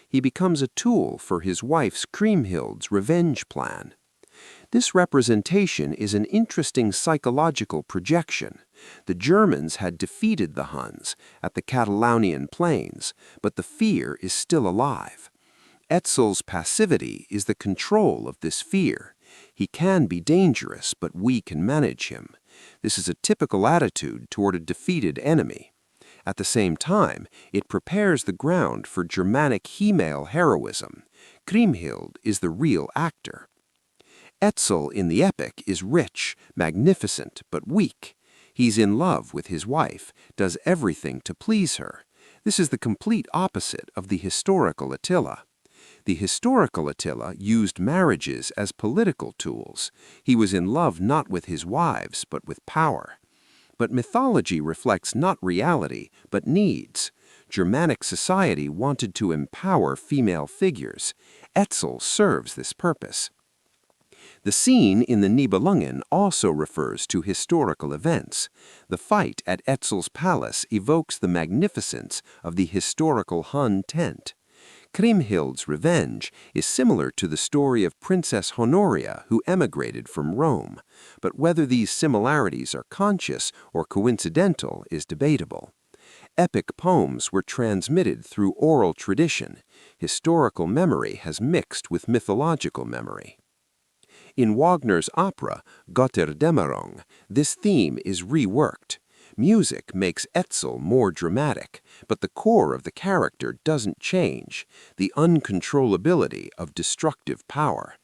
He becomes a tool for his wife's Kriemhild's revenge plan. This representation is an interesting psychological projection. The Germans had defeated the Huns at the Catalonian plains, but the fear is still alive. Etzel's passivity is the control of this fear. He can be dangerous, but we can manage him. This is a typical attitude toward a defeated enemy. At the same time, it prepares the ground for Germanic he-male heroism. Kriemhild is the real actor. Etzel in the epic is rich, magnificent, but weak. He's in love with his wife, does everything to please her. This is the complete opposite of the historical Attila. The historical Attila used marriages as political tools. He was in love not with his wives, but with power. But mythology reflects not reality, but needs. Germanic society wanted to empower female figures. Etzel serves this purpose. The scene in the Nibelungen also refers to historical events. The fight at Etzel's palace evokes the magnificence of the historical Hun tent. Kriemhild's revenge is similar to the story of Princess Honoria who emigrated from Rome, but whether these similarities are conscious or coincidental is debatable. Epic poems were transmitted through oral tradition. Historical memory has mixed with mythological memory. In Wagner's opera, Götterdämmerung, this theme is reworked. Music makes Etzel more dramatic, but the core of the character doesn't change, the uncontrollability of destructive power.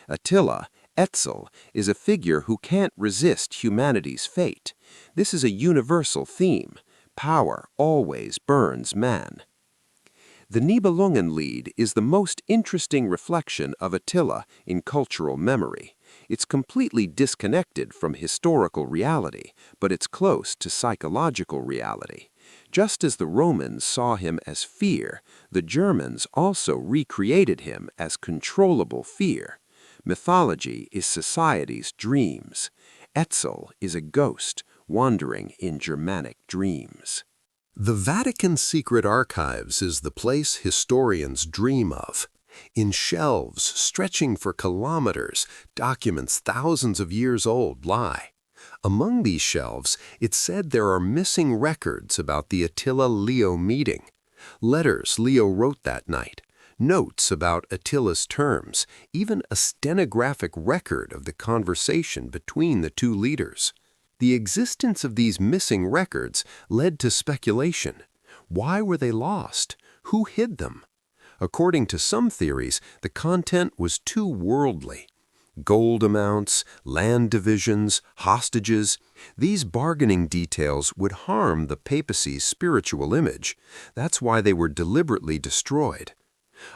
Attila, Etzel, is a figure who can't resist humanity's fate. This is a universal theme. Power always burns man. The Nibelungenlied is the most interesting reflection of Attila in cultural memory. It's completely disconnected from historical reality, but it's close to psychological reality. Just as the Romans saw him as fear, the Germans also recreated him as controllable fear. Mythology is society's dreams. Etzel is a ghost wandering in Germanic dreams. The Vatican Secret Archives is the place historians dream of. In shelves stretching for kilometers, documents thousands of years old lie. Among these shelves, it's said there are missing records about the Attila-Leo meeting. Letters Leo wrote that night, notes about Attila's terms, even a stenographic record of the conversation between the two leaders. The existence of these missing records led to speculation. Why were they lost? Who hid them? According to some theories, the content was too worldly. Gold amounts, land divisions, hostages, these bargaining details would harm the papacy's spiritual image. That's why they were deliberately destroyed.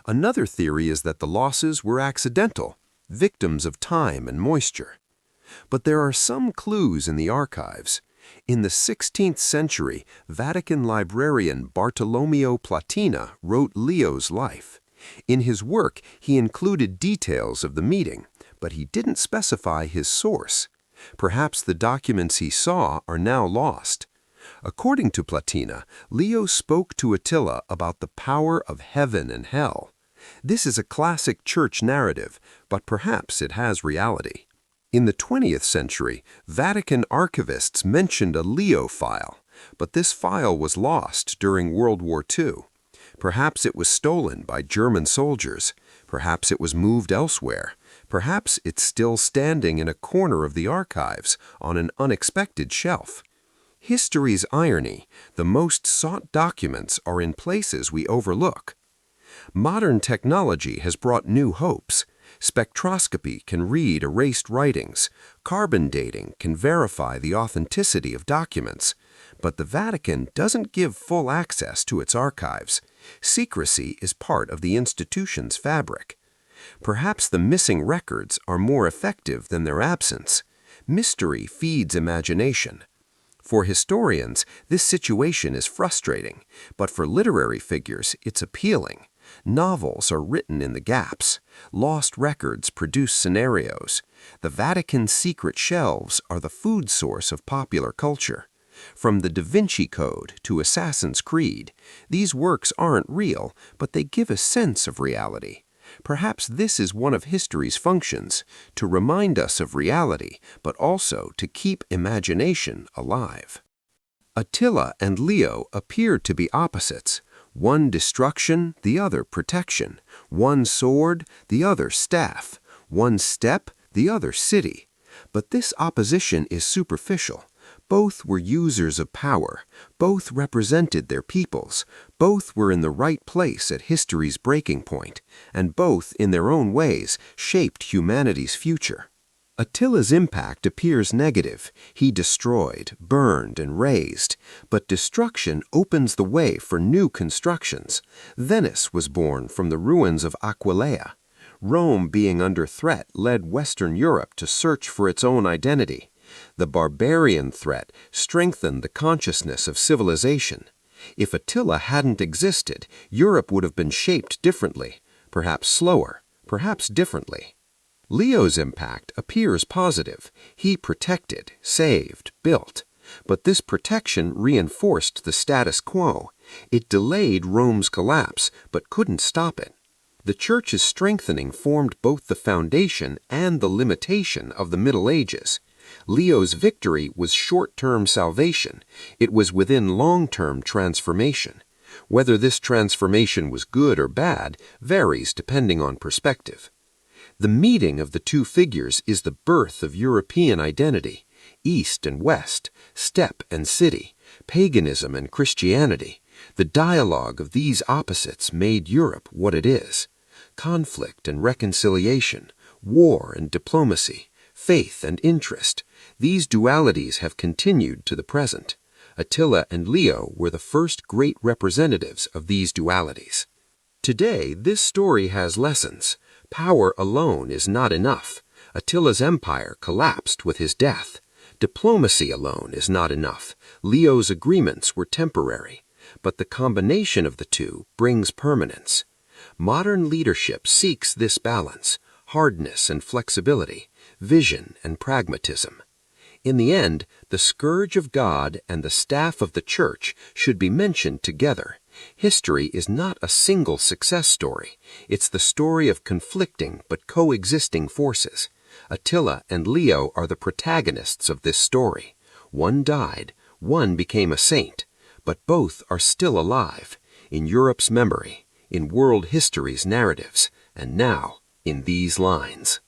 Another theory is that the losses were accidental, victims of time and moisture. But there are some clues in the archives. In the 16th century, Vatican librarian Bartolomeo Platina wrote Leo's life. In his work, he included details of the meeting, but he didn't specify his source. Perhaps the documents he saw are now lost. According to Platina, Leo spoke to Attila about the power of heaven and hell. This is a classic church narrative, but perhaps it has reality. In the 20th century, Vatican archivists mentioned a Leo file, but this file was lost during World War II. Perhaps it was stolen by German soldiers. Perhaps it was moved elsewhere. Perhaps it's still standing in a corner of the archives on an unexpected shelf. History's irony, the most sought documents are in places we overlook. Modern technology has brought new hopes. Spectroscopy can read erased writings. Carbon dating can verify the authenticity of documents. But the Vatican doesn't give full access to its archives. Secrecy is part of the institution's fabric. Perhaps the missing records are more effective than their absence. Mystery feeds imagination. For historians, this situation is frustrating, but for literary figures, it's appealing. Novels are written in the gaps. Lost records produce scenarios. The Vatican's secret shelves are the food source of popular culture. From the Da Vinci Code to Assassin's Creed, these works aren't real, but they give a sense of reality. Perhaps this is one of history's functions, to remind us of reality, but also to keep imagination alive. Attila and Leo appeared to be opposites. One destruction, the other protection. One sword, the other staff. One step, the other city. But this opposition is superficial. Both were users of power. Both represented their peoples. Both were in the right place at history's breaking point, and both, in their own ways, shaped humanity's future. Attila's impact appears negative. He destroyed, burned, and razed. But destruction opens the way for new constructions. Venice was born from the ruins of Aquileia. Rome, being under threat, led Western Europe to search for its own identity. The barbarian threat strengthened the consciousness of civilization. If Attila hadn't existed, Europe would have been shaped differently, perhaps slower, perhaps differently. Leo's impact appears positive. He protected, saved, built. But this protection reinforced the status quo. It delayed Rome's collapse, but couldn't stop it. The Church's strengthening formed both the foundation and the limitation of the Middle Ages. Leo's victory was short-term salvation. It was within long-term transformation. Whether this transformation was good or bad varies depending on perspective. The meeting of the two figures is the birth of European identity, East and West, steppe and city, paganism and Christianity. The dialogue of these opposites made Europe what it is. Conflict and reconciliation, war and diplomacy, faith and interest. These dualities have continued to the present. Attila and Leo were the first great representatives of these dualities. Today, this story has lessons. Power alone is not enough. Attila's empire collapsed with his death. Diplomacy alone is not enough. Leo's agreements were temporary. But the combination of the two brings permanence. Modern leadership seeks this balance, hardness and flexibility, vision and pragmatism. In the end, the scourge of God and the staff of the Church should be mentioned together. History is not a single success story. It's the story of conflicting but coexisting forces. Attila and Leo are the protagonists of this story. One died, one became a saint, but both are still alive, in Europe's memory, in world history's narratives, and now in these lines.